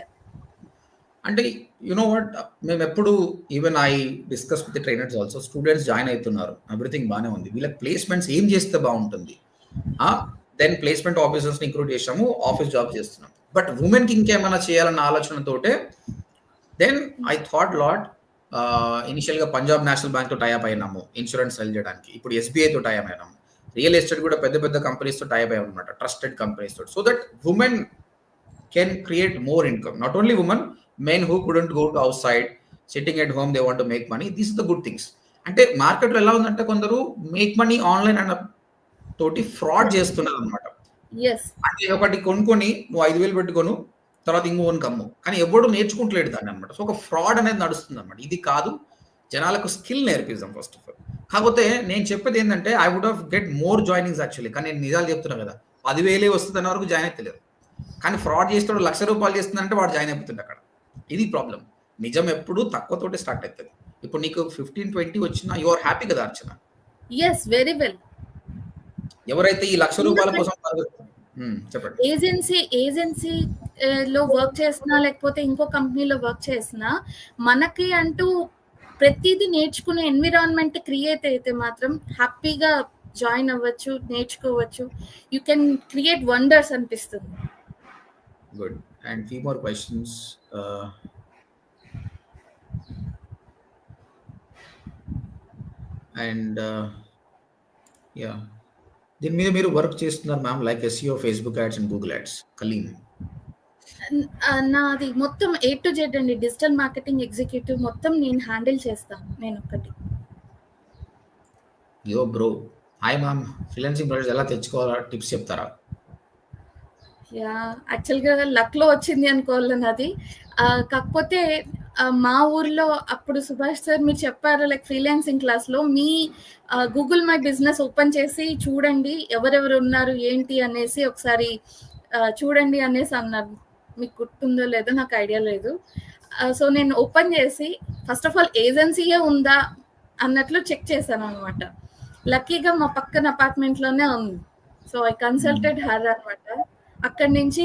S1: అంటే యూ నో వాట్ మేమెప్పుడు even I discuss with the trainers also students join అయితున్నారు. ఎవ్రీథింగ్ బానే ఉంది. వీళ్ళకి ప్లేస్‌మెంట్స్ ఏం చేస్తే బావుంటుంది? ఆ! దెన్ ప్లేస్‌మెంట్ ఆఫీసర్స్‌ని ఇంక్లూడ్ చేశాము. ఆఫీస్ జాబ్ చేస్తున్నాం. బట్ వుమెన్‌కి ఇంకేమైనా చేయాలన్న ఆలోచనతోటే దెన్ ఐ థాట్ లాట్ ఇనిషియల్‌గా Punjab national బ్యాంక్‌తో tie up అయినాము. Insurance cell చేయడానికి. ఇప్పుడు ఎస్‌బీఐతో టై అప్ అయినాము. రియల్ ఎస్టేట్ కూడా పెద్ద పెద్ద కంపెనీస్‌తో టై అప్ అయ్యామన్నమాట. ట్రస్టెడ్ కంపెనీస్ తోటి. So that women can create more income. Not only women, men who couldn't go to outside, sitting at home, they want to make money. These are the good things. అంటే మార్కెట్‌లో ఎలా ఉందంటే కొందరు make money online అన్న తోటి fraud చేస్తున్నారనమాట.
S2: Yes.
S1: అంటే ఒకటి కొనుక్కొని నువ్వు 5,000 పెట్టి కొను. తర్వాత ఇంకొకనికి అమ్ము. కానీ ఎవ్వడు నేర్చుకుంటలేడు దాన్ననమాట. సో, ఒక ఫ్రాడ్ అనేది నడుస్తుందనమాట. ఇది కాదు. జనాలకు స్కిల్ నేర్పిద్దాం ఫస్ట్ ఆఫ్ ఆల్. కాకపోతే నేను చెప్పేదేంటంటే I would have get more joinings actually. కానీ నేను నిజాలు చెప్తున్నా కదా! 10,000 వస్తదన్న వరకు జాయిన్ అయితలేరు. కానీ ఫ్రాడ్ చేసేటోడు ₹1,00,000 చేస్తుందంటే వాడు జాయిన్ అయిపోతుండు అక్కడ. ఇది ప్రాబ్లమ్. నిజం ఎప్పుడు తక్కువతోటే స్టార్ట్ అయితది. ఇప్పుడు నీకు 15, 20 వచ్చినా యూ ఆర్ హ్యాపీ కదా అర్చన.
S2: యెస్. Very well.
S1: ఎవరైతే ఈ ₹1,00,000
S2: ఎందుకంటే
S1: కోసం చెప్పండి.
S2: ఏజెన్సీ లో వర్క్ చేసినా, లేకపోతే ఇంకో కంపెనీలో వర్క్ చేసినా, మనకి అంటూ ప్రతీదీ నేర్చుకునే ఎన్విరాన్మెంట్ క్రియేట్ అయితే మాత్రం హ్యాపీగా జాయిన్ అవ్వచ్చు, నేర్చుకోవచ్చు. యూ కెన్ క్రియేట్ వండర్స్ అనిపిస్తుంది.
S1: Good. And few more questions. And yeah! దీని మీద మీరు వర్క్ చేస్తున్నారు ma'am like SEO, Facebook ads and Google ads. Kaleem.
S2: నాది మొత్తం ఏ టు జెడ్ అండి. డిజిటల్ మార్కెటింగ్ ఎగ్జిక్యూటివ్ మొత్తం నేను హ్యాండిల్ చేస్తాను నేనొక్కటి.
S1: యో bro! Hi ma'am. Freelancing projects ఎలా తెచ్చుకోవాలా టిప్స్ చెప్తారా?
S2: యాక్చువల్‌గా లక్‌లో వచ్చింది అనుకోవాలి నాది. కాకపోతే మా ఊర్లో అప్పుడు సుభాష్ సార్ మీరు చెప్పారు లైక్ ఫ్రీలాన్సింగ్ క్లాస్‌లో మీ గూగుల్ మై బిజినెస్ ఓపెన్ చేసి చూడండి ఎవరెవరు ఉన్నారు ఏంటి అనేసి ఒకసారి చూడండి అనేసి అన్నారు. మీకు గుర్తుందో లేదో నాకు ఐడియా లేదు. సో నేను ఓపెన్ చేసి ఫస్ట్ ఆఫ్ ఆల్ ఏజెన్సీయే ఉందా అన్నట్లు చెక్ చేశాననమాట. లక్కీగా మా పక్కన అపార్ట్మెంట్‌లోనే ఉంది. సో ఐ కన్సల్టెడ్ హర్ అనమాట. అక్కడి నుంచి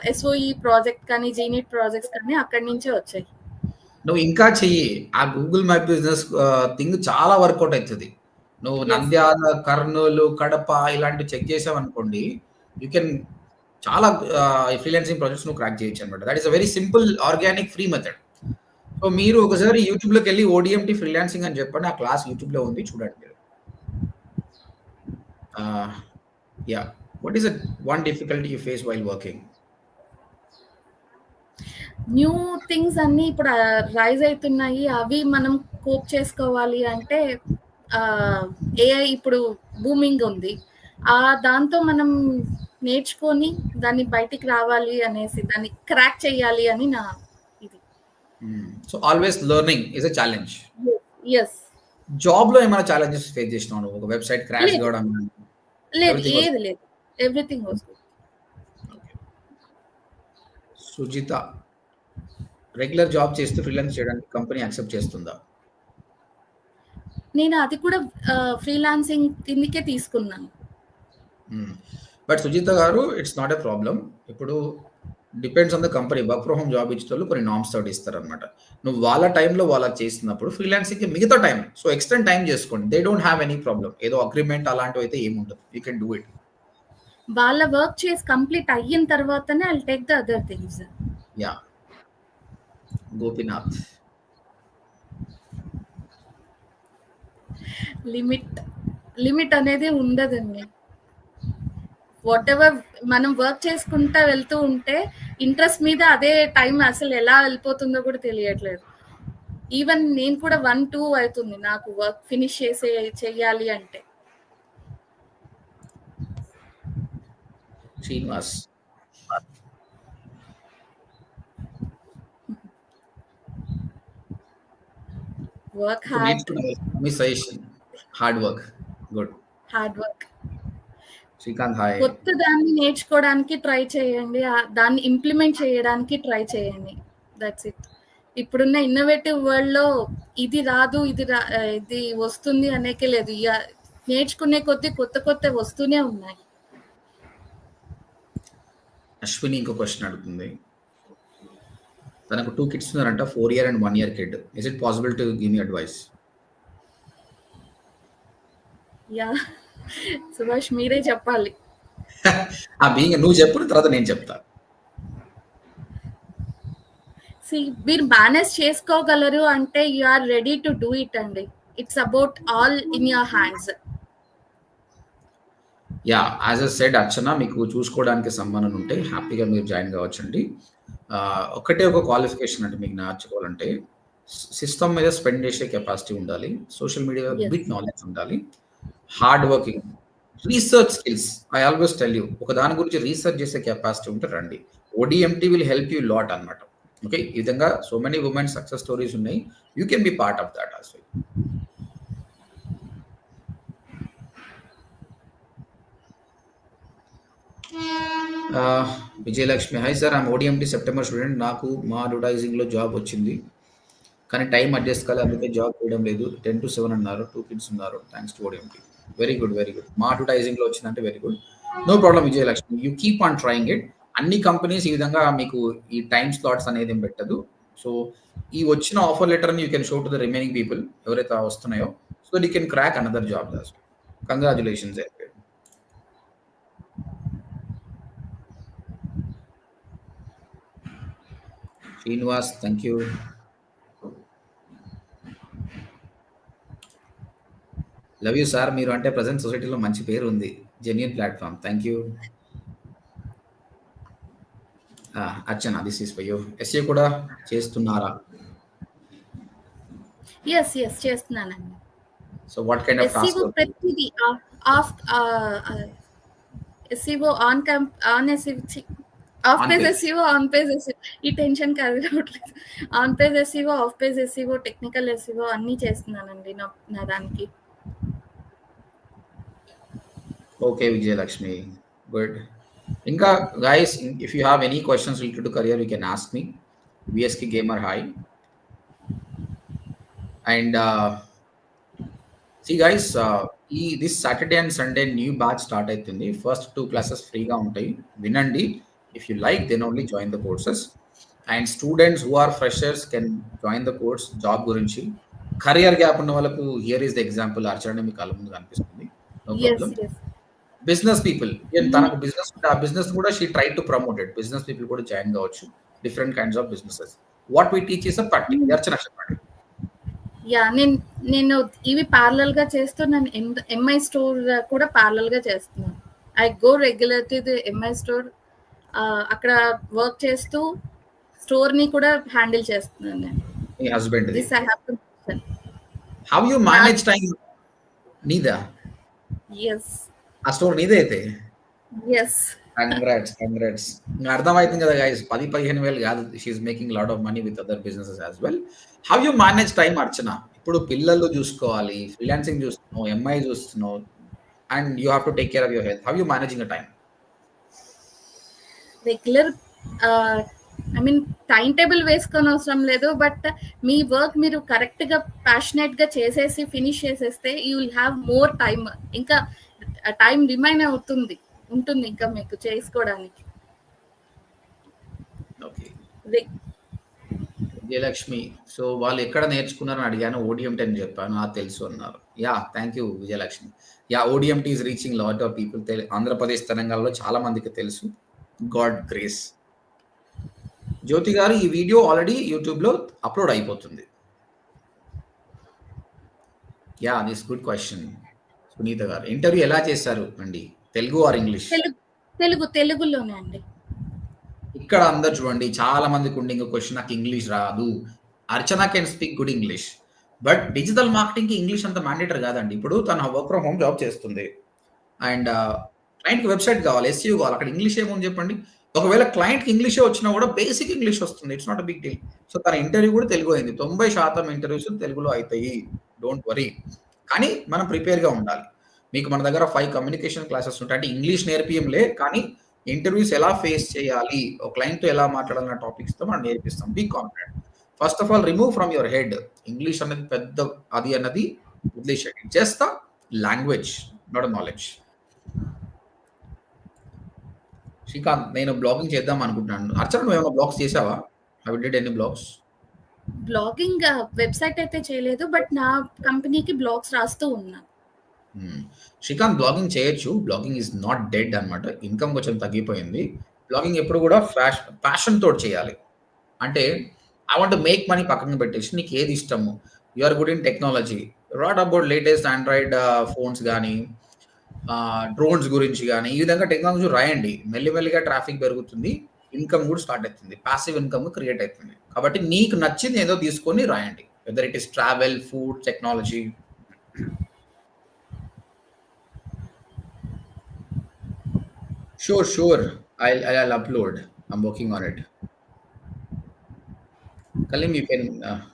S2: ఎస్ఓఈ ప్రాజెక్ట్ కానీ, జీనిట్ ప్రాజెక్ట్స్ కానీ అక్కడి నుంచే వచ్చాయి.
S1: నువ్వు ఇంకా చెయ్యి. ఆ గూగుల్ మై బిజినెస్ థింగ్ చాలా వర్కౌట్ అయితది. నువ్వు
S2: యెస్.
S1: నంద్యాల, కర్నూలు, కడప ఇలాంటివి చెక్ చేసావనుకోండి, యూ కెన్ చాలా ఫ్రీలాన్సింగ్ ప్రాజెక్ట్స్ నువ్వు క్రాక్ చేయొచ్చనమాట. That is a very simple organic free method. So, మీరు ఒకసారి యూట్యూబ్‌లోకెళ్ళి ఓడీఎంటీ ఫ్రీలాన్సింగ్ అని చెప్పండి. ఆ క్లాస్ యూట్యూబ్‌లో ఉంది చూడండి మీరు. Yeah! What is the one difficulty you face while working?
S2: New things అన్నీ ఇప్పుడు రైజ్ అయితున్నాయి. అవి మనం కోప్ చేసుకోవాలి అంటే ఏఐ ఇప్పుడు బూమింగ్ ఉంది. దాంతో మనం నేర్చుకొని దాన్ని బయటికి రావాలి అనేసి, దాన్ని క్రాక్ చేయాలి అని నా ఇది.
S1: So, always learning is a challenge.
S2: Yes.
S1: జాబ్‌లో ఏమైనా ఛాలెంజెస్ ఫేస్ చేసినావా నువ్వు? ఒక వెబ్‌సైట్ క్రాష్
S2: లేదు.
S1: కావడం
S2: లేదు.
S1: ఎవ్రీథింగ్ వాస్
S2: ఏది లేదు. Everything was good.
S1: Okay. Sujitha regular job చేస్తూ ఫ్రీలాన్స్ చేయడానికి కంపెనీ యాక్సెప్ట్ చేస్తుందా?
S2: నేను అది కూడా ఫ్రీలాన్సింగ్ కిందకే తీసుకున్నాను.
S1: But Sujitha garu it's not a problem. ఇప్పుడు depends on the company. Work from home job ఇచ్చేటోళ్ళు కొన్ని నార్మ్స్ తోటి ఇస్తారనమాట. నువ్వు వాళ్ళ టైంలో వాళ్ళకి చేస్తున్నప్పుడు ఫ్రీలాన్సింగ్‌కి మిగతా టైం సో ఎక్స్‌టెండ్ టైం చేసుకోండి. They don't have any problem. ఏదో అగ్రీమెంట్ అలాంటివైతే ఏముండదు. You can do it.
S2: వాళ్ళ వర్క్ చేసి కంప్లీట్ అయిన తర్వాతనే I'll take the other things.
S1: Yeah! Gopinath.
S2: Limit అనేది ఉండదండి. వాటెవర్ మనం వర్క్ చేసుకుంటా వెళ్తూ ఉంటే ఇంట్రెస్ట్ మీద అదే టైం అసలు ఎలా వెళ్ళిపోతుందో కూడా తెలియట్లేదు. ఈవెన్ నేను కూడా 1, 2 అవుతుంది నాకు వర్క్ ఫినిష్ చెయ్యాలి అంటే.
S1: శ్రీనివాస్.
S2: వర్క్
S1: ఇప్పుడు
S2: హార్డ్.
S1: నేర్చుకున్న మీ suggestion hard work. Good.
S2: Hard work.
S1: Srikanth hi.
S2: కొత్త దాన్ని నేర్చుకోవడానికి ట్రై చేయండి. దాన్ని ఇంప్లిమెంట్ చేయడానికి ట్రై చేయండి. That's it. ఇప్పుడున్న ఇన్నోవేటివ్ వరల్డ్‌లో ఇది రాదు, ఇది వస్తుంది అనేకే లేదు. నేర్చుకునే కొద్దీ కొత్త వస్తూనే ఉన్నాయి.
S1: అశ్విని ఇంకో క్వశ్చన్ అడుగుతుంది. తనకు 2 కిడ్స్ ఉన్నారంట. 4 year and 1 year kid. Is it possible to give me advice?
S2: Yeah! Subhash మీరే చెప్పాలి.
S1: నువ్వు చెప్పిన తర్వాత నేను చెప్తా.
S2: మీరు మేనేజ్ చేసుకోగలరు అంటే you are ready to do it అండి. It's about all in your hands.
S1: Yeah! As I said Archana మీకు చూసుకోవడానికి సంబంధం ఉంటే హ్యాపీగా మీరు జాయిన్ కావచ్చండి. ఒకటే ఒక క్వాలిఫికేషన్ అండి మీకు నేర్చుకోవాలంటే సిస్టమ్ మీద స్పెండ్ చేసే కెపాసిటీ ఉండాలి. సోషల్ మీడియా బిట్ నాలెడ్జ్ ఉండాలి. Hard working, research skills. I always tell you ఒక దాని గురించి రీసెర్చ్ చేసే కెపాసిటీ ఉంటే రండి. ODMT will help you lot అనమాట. ఓకే, ఈ విధంగా so many women success stories ఉన్నాయి. You can be part of that also. Vijayalakshmi hi sir, I'm ODMT September student. నాకు మా అడ్వర్టైజింగ్లో జాబ్ వచ్చింది కానీ టైం అడ్జస్ట్ కాలేదు, అందుకే జాబ్ చేయడం లేదు. 10 to 7 అన్నారు. 2 kids ఉన్నారు. Thanks to ODMT. Very good, very good. మా అడ్వర్టైజింగ్లో వచ్చిందంటే very good. No problem Vijayalakshmi, you keep on trying it. అన్ని కంపెనీస్ ఈ విధంగా మీకు ఈ టైమ్ స్లాట్స్ అనేది ఏం పెట్టదు. సో ఈ వచ్చిన ఆఫర్ లెటర్ని you can show to the remaining people ఎవరైతే వస్తున్నాయో, so you can crack another job. Congratulations. Srinivas thank you. Love you sir, మీరు అంటే ప్రజెంట్ సొసైటీలో మంచి పేరు ఉంది. Genuine platform. Thank you. Archana this is for you. SA కూడా చేస్తున్నారా?
S2: ఎస్ చేస్తున్నానండి.
S1: So what kind of task?
S2: ప్రతిదీ SEO off page SEO, on page SEO. ఈ టెన్షన్ కలగట్లేదు. On page SEO, off page SEO, technical SEO అన్నీ చేస్తున్నానండి నా దానికి.
S1: Okay Vijayalakshmi, good. ఇంకా guys, if you have any questions related to career, you can ask me. VSK Gamer hi. And see guys, this Saturday and Sunday new batch start అవుతుంది. First 2 classes ఫ్రీగా ఉంటాయి, వినండి. If you like, then only join the courses. And students who are freshers can join the course. Job గురించి career gap ఉన్న వాళ్ళకు here is the example. అర్చన మీకు కళ్ళ ముందు కనిపిస్తుంది. No problem. బిజినెస్ పీపుల్, తనకు బిజినెస్ ఉంటే ఆ బిజినెస్ కూడా she try to promote it. Business people కూడా జాయిన్ కావచ్చు. Different kinds of businesses. What we teach is a practical. Archana చెప్పండి.
S2: యా, నేను ఇవి ప్యారలల్ గా చేస్తున్నాను. ఎంఐ స్టోర్ కూడా ప్యారలల్ గా చేస్తున్నాను. I go regular to the MI store. అక్కడ వర్క్ చేస్తూ స్టోర్ ని కూడా హ్యాండిల్ చేస్తున్నాను నేను.
S1: మీ husband
S2: this I have to mention.
S1: How you manage time? నీదా?
S2: yes.
S1: ఆ స్టోర్ నీదే అయితే?
S2: yes.
S1: కంగ్రాట్స్. ఇంకా అర్థమవుతుంది కదా గైస్, 10-15 వేలు కాదు. She is making lot of money with other businesses as well. How you manage time Archana? ఇప్పుడు పిల్లలు చూసుకోవాలి, ఫ్రీలాన్సింగ్ చూస్తున్నావు, ఎంఐ చూస్తున్నావు, and you have to take care of your health. How you managing time?
S2: Regular time table వేసుకొని అవసరం లేదు. But me work మీరు correct గా ప్యాషనేట్ గా చేసేసి ఫినిష్ చేసేస్తే you will have more time. ఇంకా టైం రిమైన్ ఉంటుంది ఇంకా మీకు చేసుకోవడానికి. రి-
S1: విజయలక్ష్మి. సో వాళ్ళు ఎక్కడ నేర్చుకున్నారని అడిగాను. ఓడిఎంటీ అని చెప్పాను. తెలుసు అన్నారు. Yeah, thank you Vijayalakshmi. Yeah, ODMT is reaching lot of people. Andhra Pradesh తెలంగాణలో చాలా మందికి తెలుసు. God grace. జ్యోతి గారు, ఈ వీడియో ఆల్రెడీ యూట్యూబ్లో అప్లోడ్ అయిపోతుంది. Yeah, this good question. Sunitha garu, interview ఎలా చేశారు అండి? Telugu or English?
S2: తెలుగులోనే అండి.
S1: ఇక్కడ అందరు చూడండి, చాలా మందికి ఉండే ఇంకో క్వశ్చన్, నాకు ఇంగ్లీష్ రాదు. Archana can speak good English, but digital మార్కెటింగ్కి ఇంగ్లీష్ అంత మ్యాండేటరీ కాదండి. ఇప్పుడు తన వర్క్ ఫ్రమ్ హోమ్ జాబ్ చేస్తుంది అండ్ క్లయింట్కి వెబ్సైట్ కావాలి, ఎస్ఈఓ కావాలి. అక్కడ ఇంగ్లీష్ ఏముంది చెప్పండి? ఒకవేళ క్లయింట్కి ఇంగ్లీషే వచ్చినా కూడా బేసిక్ ఇంగ్లీష్ వస్తుంది. It's not a big deal. So తన ఇంటర్వ్యూ కూడా తెలుగు అయింది. 90% ఇంటర్వ్యూస్ తెలుగులో అవుతాయి, డోంట్ వరీ. కానీ మనం ప్రిపేర్గా ఉండాలి. మీకు మన దగ్గర 5 కమ్యూనికేషన్ క్లాసెస్ ఉంటాయి. అంటే ఇంగ్లీష్ నేర్పియంలే, కానీ ఇంటర్వ్యూస్ ఎలా ఫేస్ చేయాలి, ఒక క్లయింట్తో ఎలా మాట్లాడాలన్న టాపిక్స్తో మనం నేర్పిస్తాం. Be confident. First of all remove from your head English అనేది పెద్ద అది అన్నది వదిలేసేయండి. Just language, not knowledge. Srikanth, నేను బ్లాగింగ్ చేద్దాం అనుకుంటున్నాను. అర్చన, నువ్వు ఏమైనా బ్లాగ్స్ చేసావా? I did any blogs?
S2: Blogging website అయితే చేయలేదు, బట్ నా కంపెనీకి బ్లాగ్స్ రాస్తూ ఉన్నా.
S1: శ్రీకాంత్, బ్లాగింగ్ చేయొచ్చు. బ్లాగింగ్ ఈజ్ నాట్ డెడ్ అనమాట. ఇన్కమ్ కొంచెం తగ్గిపోయింది. బ్లాగింగ్ ఎప్పుడు కూడా ప్యాషన్ తోటి చేయాలి. అంటే ఐ వాంట్ మేక్ మనీ పక్కన పెట్టేసి నీకు ఏది ఇష్టము, you are good in technology, what about latest Android phones కానీ డ్రోన్స్ గురించి కానీ, ఈ విధంగా టెక్నాలజీ రాయండి. మెల్లిమెల్లిగా ట్రాఫిక్ పెరుగుతుంది, ఇన్కమ్ కూడా స్టార్ట్ అవుతుంది, పాసివ్ ఇన్కమ్ క్రియేట్ అవుతుంది. కాబట్టి నీకు నచ్చింది ఏదో తీసుకొని రాయండి, whether it is travel, food, technology. Sure. I'll upload. I'm working on it. Kalim, you can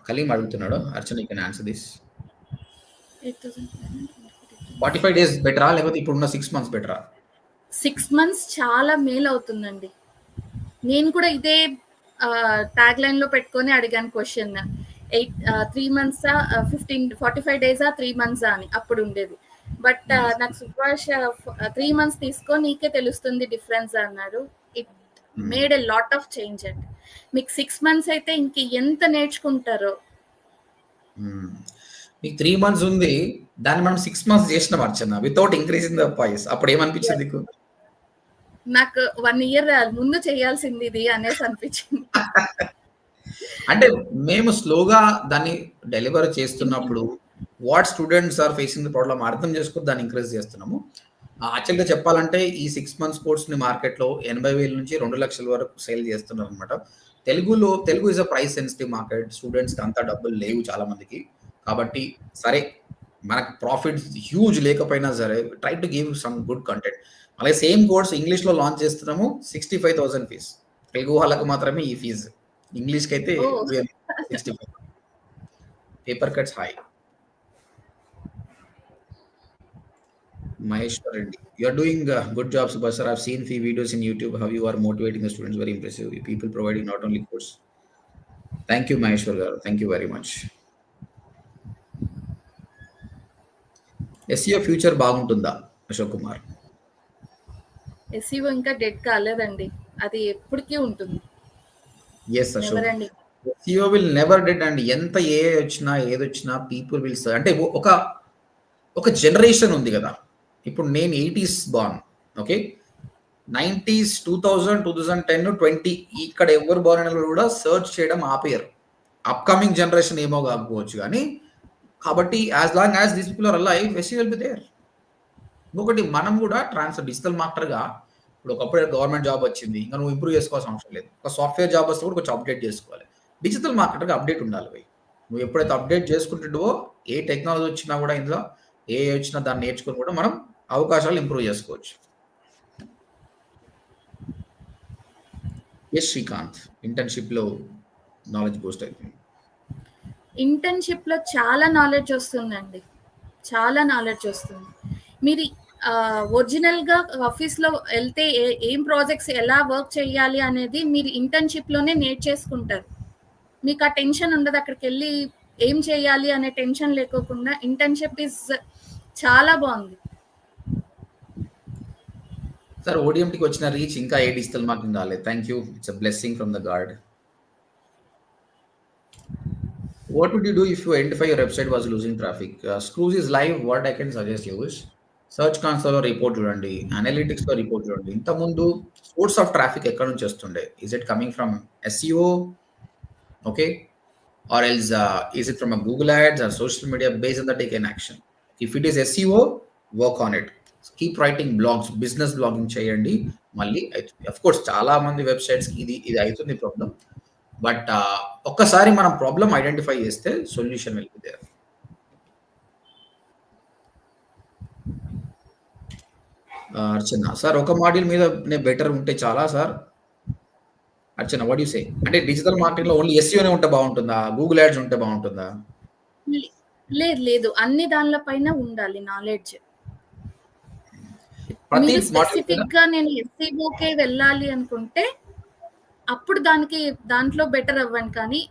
S1: Kalim అడుగుతున్నాడు. అర్చన, you can answer this. 45 days బెటరా లేకపోతే ఇప్పుడున్న 6 months బెటరా?
S2: 6 months చాలా మేలు అవుతుందండి. నేను కూడా ఇదే ట్యాగ్ లైన్ లో పెట్టుకొని అడిగాను క్వశ్చన్. 3 months 45 days 3 months అని అప్పుడు ఉండేది. బట్ నాకు సుభాష్ 3 months తీసుకో, నీకే తెలుస్తుంది డిఫరెన్స్ అన్నారు. It made a lot of change అండి. మీకు 6 months అయితే ఇంక ఎంత నేర్చుకుంటారో.
S1: మీకు 3 months ఉంది, దాన్ని మనం 6 months చేసినాం అర్చన, వితౌట్ ఇంక్రీజింగ్ ద ప్రైస్. అప్పుడు ఏమనిపించింది నీకు?
S2: నాకు 1 year ముందు చేయాల్సింది ఇది అనేసి అనిపించింది.
S1: అంటే మేము స్లోగా దాన్ని డెలివర్ చేస్తున్నప్పుడు what students are facing the problem అర్థం చేసుకుని దాన్ని ఇంక్రీజ్ చేస్తున్నాము. యాక్చువల్గా చెప్పాలంటే ఈ 6 months కోర్స్ని మార్కెట్లో 80,000 నుంచి 2 లక్షల వరకు సేల్ చేస్తున్నారు అనమాట. Telugu is a price sensitive market. స్టూడెంట్స్కి అంత డబ్బులు లేవు చాలా మందికి. కాబట్టి సరే, మనకు ప్రాఫిట్ హ్యూజ్ లేకపోయినా సరే, try to give some good content. అలాగే సేమ్ కోర్స్ ఇంగ్లీష్లో లాంచ్ చేస్తున్నాము. 65,000 ఫీజ్. తెలుగు వాళ్ళకు మాత్రమే ఈ ఫీజు. ఇంగ్లీష్కి అయితే 65. Paper cuts high. Maheshwar Reddy, you are doing a good job, Subhash sir. I've seen few videos in YouTube how you are motivating the students. Very impressive. People providing not only course. Thank you, Maheshwar garu. Thank you very much. SEO future బాగుంటుందా Ashok Kumar?
S2: SEO ఇంకా dead కాలేదండి, అది ఎప్పటికీ ఉంటుంది.
S1: Yes Ashok, SEO will never dead. And ఎంత వచ్చినా ఏదొచ్చినా people will, అంటే ఒక జనరేషన్ ఉంది కదా. ఇప్పుడు నేను 80s బార్న్, ఓకే, 90s, 2000, 2010, 20 ఇక్కడ ఎవరు బార్న్ అయినా కూడా సర్చ్ చేయడం ఆపేయరు. అప్కమింగ్ జనరేషన్ ఏమో కాకపోవచ్చు కానీ, కాబట్టి as long as these people are alive, SEO will be there. ఇంకొకటి, మనం కూడా డిజిటల్ మార్కెటర్గా, ఇప్పుడు ఒకప్పుడు గవర్నమెంట్ జాబ్ వచ్చింది, ఇంకా నువ్వు ఇంప్రూవ్ చేసుకోవాల్సిన అవసరం లేదు. ఒక సాఫ్ట్వేర్ జాబ్ వస్తే కూడా కొంచెం అప్డేట్ చేసుకోవాలి. డిజిటల్ మార్కెటర్గా అప్డేట్ ఉండాలి భయ్. నువ్వు ఎప్పుడైతే అప్డేట్ చేసుకుంటుంటావో, ఏ టెక్నాలజీ వచ్చినా కూడా, ఇందులో ఏ వచ్చినా దాన్ని నేర్చుకొని కూడా మనం అవకాశాలు ఇంప్రూవ్ చేసుకోవచ్చు. ఎస్ శ్రీకాంత్, ఇంటర్న్షిప్లో నాలెడ్జ్ బూస్ట్ అవుతుంది.
S2: ఇంటర్న్షిప్లో చాలా నాలెడ్జ్ వస్తుందండి, చాలా నాలెడ్జ్ వస్తుంది. మీరు ఒరిజినల్గా ఆఫీస్లో వెళ్తే ఏం ప్రాజెక్ట్స్ ఎలా వర్క్ చేయాలి అనేది మీరు ఇంటర్న్షిప్లోనే నేర్చేసుకుంటారు. మీకు ఆ టెన్షన్ ఉండదు. అక్కడికి వెళ్ళి ఏం చేయాలి అనే టెన్షన్ లేకోకుండా ఇంటర్న్షిప్ ఇస్ చాలా బాగుంది.
S1: సార్, ఓడిఎంటీకి వచ్చిన రీచ్ ఇంకా ఏ డిజిటల్ మార్కెటింగ్ రాలేదు. Thank you, it's a blessing from the God. what would you do if you identify your website was losing traffic? Screws is live. What I can suggest you is search కన్సోల్లో report చూడండి, అనలిటిక్స్లో report చూడండి. ఇంతకుముందు source of traffic ఎక్కడ నుంచి వస్తుండే? Is it coming from SEO? Okay, or else is it from a Google ads or social media? Based on that, take an action. If it is SEO, work on it. Keep writing blogs, business blogging చేయండి. మళ్ళీ of course చాలా మంది websites కి ఇది అవుతుంది problem, but ఒక్కసారి మనం problem identify చేస్తే solution will be there. Archana sir, ఒక మాడ్యూల్ మీద బెటర్ ఉంటే చాలా sir. Archana, what you say? అంటే డిజిటల్ మార్కెటింగ్ లో ఓన్లీ ఎస్ఈఓనే ఉంటే బాగుంటుందా, గూగుల్ యాడ్స్ ఉంటే బాగుంటుందా?
S2: లేదు, అన్ని దానిల పైన ఉండాలి నాలెడ్జ్.
S1: ప్రతి
S2: మీరు స్పెసిఫిక్ గా నేను ఎస్ఈఓకే వెళ్ళాలి అనుకుంటే అప్పుడు దాంట్లో బెటర్ అవ్వండి, కానీ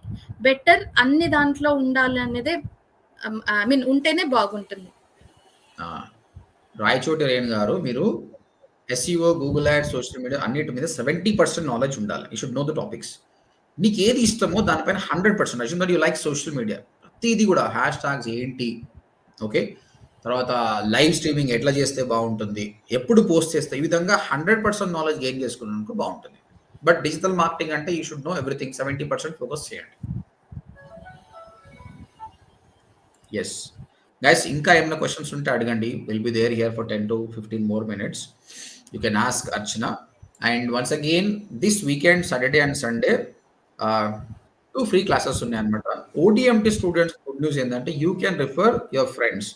S2: బెటర్ అన్ని దాంట్లో ఉండాలి అనేది ఐ మీన్ ఉంటేనే బాగుంటుంది.
S1: రాయచోటి రేణు గారు, మీరు SEO, Google ads, social media అన్నిటి మీద 70% నాలెడ్జ్ ఉండాలి. You should know the topics. నీకు ఏది ఇష్టమో దానిపైన 100%. Assume that you like social media, ప్రతిదీ కూడా హ్యాష్ ట్యాగ్స్ ఏంటి, ఓకే, తర్వాత లైవ్ స్ట్రీమింగ్ ఎట్లా చేస్తే బాగుంటుంది, ఎప్పుడు పోస్ట్ చేస్తే, ఈ విధంగా 100% నాలెడ్జ్ గెయిన్ చేసుకున్నందుకు బాగుంటుంది. బట్ డిజిటల్ మార్కెటింగ్ అంటే you should know everything. 70% focus చేయండి. ఎస్ గైస్, ఇంకా ఏమైనా క్వశ్చన్స్ ఉంటే అడగండి. Will be there here for 10 to 15 more minutes. You can ask Archana. And once again, this weekend, Saturday and Sunday, 2 free classes ఉన్నాయి అన్నమాట. ODMT students good news ఏంటంటే you can refer your friends.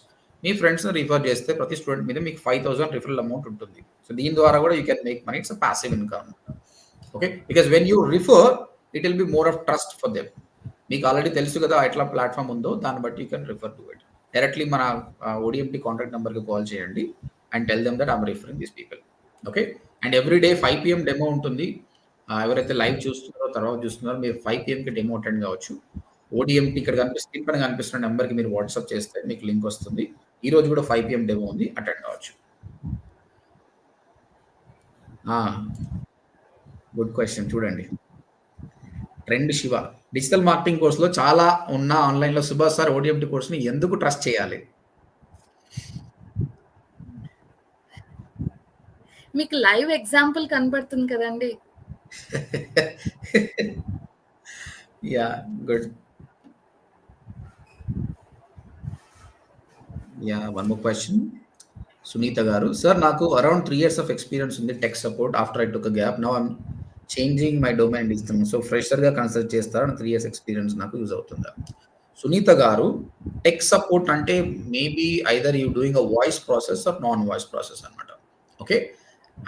S1: మీ ఫ్రెండ్స్ని refer చేస్తే ప్రతి student మీద మీకు 5,000 referral amount ఉంటుంది. సో దీని ద్వారా కూడా you can make money. It's a passive income. Okay, because when you refer it will be more of trust for them. మీకు ఆల్రెడీ తెలుసు కదా ఎట్లా ప్లాట్ఫామ్ ఉందో, దాన్ని బట్టి you can refer to it. Directly మన ODMT కాంటాక్ట్ నెంబర్కి call చేయండి and tell them that I'm referring these people. Okay, and every day 5 PM demo ఉంటుంది. ఎవరైతే లైవ్ చూస్తున్నారో తర్వాత చూస్తున్నారో మీరు 5 PMకి డెమో అటెండ్ కావచ్చు. ODMT ఇక్కడ స్క్రీన్ పైన కనిపిస్తున్న నెంబర్కి మీరు వాట్సాప్ చేస్తే మీకు లింక్ వస్తుంది. ఈ రోజు కూడా 5 PM డెమో ఉంది, అటెండ్ కావచ్చు. Good question. చూడండి, ట్రెండ్ శివ, డిజిటల్ మార్కెటింగ్ కోర్సులో చాలా ఉన్న ఆన్లైన్లో సుభాష్ సార్ ODMT కోర్సుని ఎందుకు ట్రస్ట్ చేయాలి?
S2: మీకు లైవ్ ఎగ్జాంపుల్ కనబడుతుంది కదండి.
S1: Yeah, good. Yeah, one more question. Sunitha garu, sir నాకు అరౌండ్ 3 years ఆఫ్ ఎక్స్పీరియన్స్ ఉంది tech support. After I took a gap, now I'm changing my domain digital. So ఫ్రెషర్గా కన్సిడర్ చేస్తారా? 3 years experience నాకు use అవుతుందా? Sunitha garu, tech support అంటే maybe either you doing a voice process or non voice process అనమాట. Okay,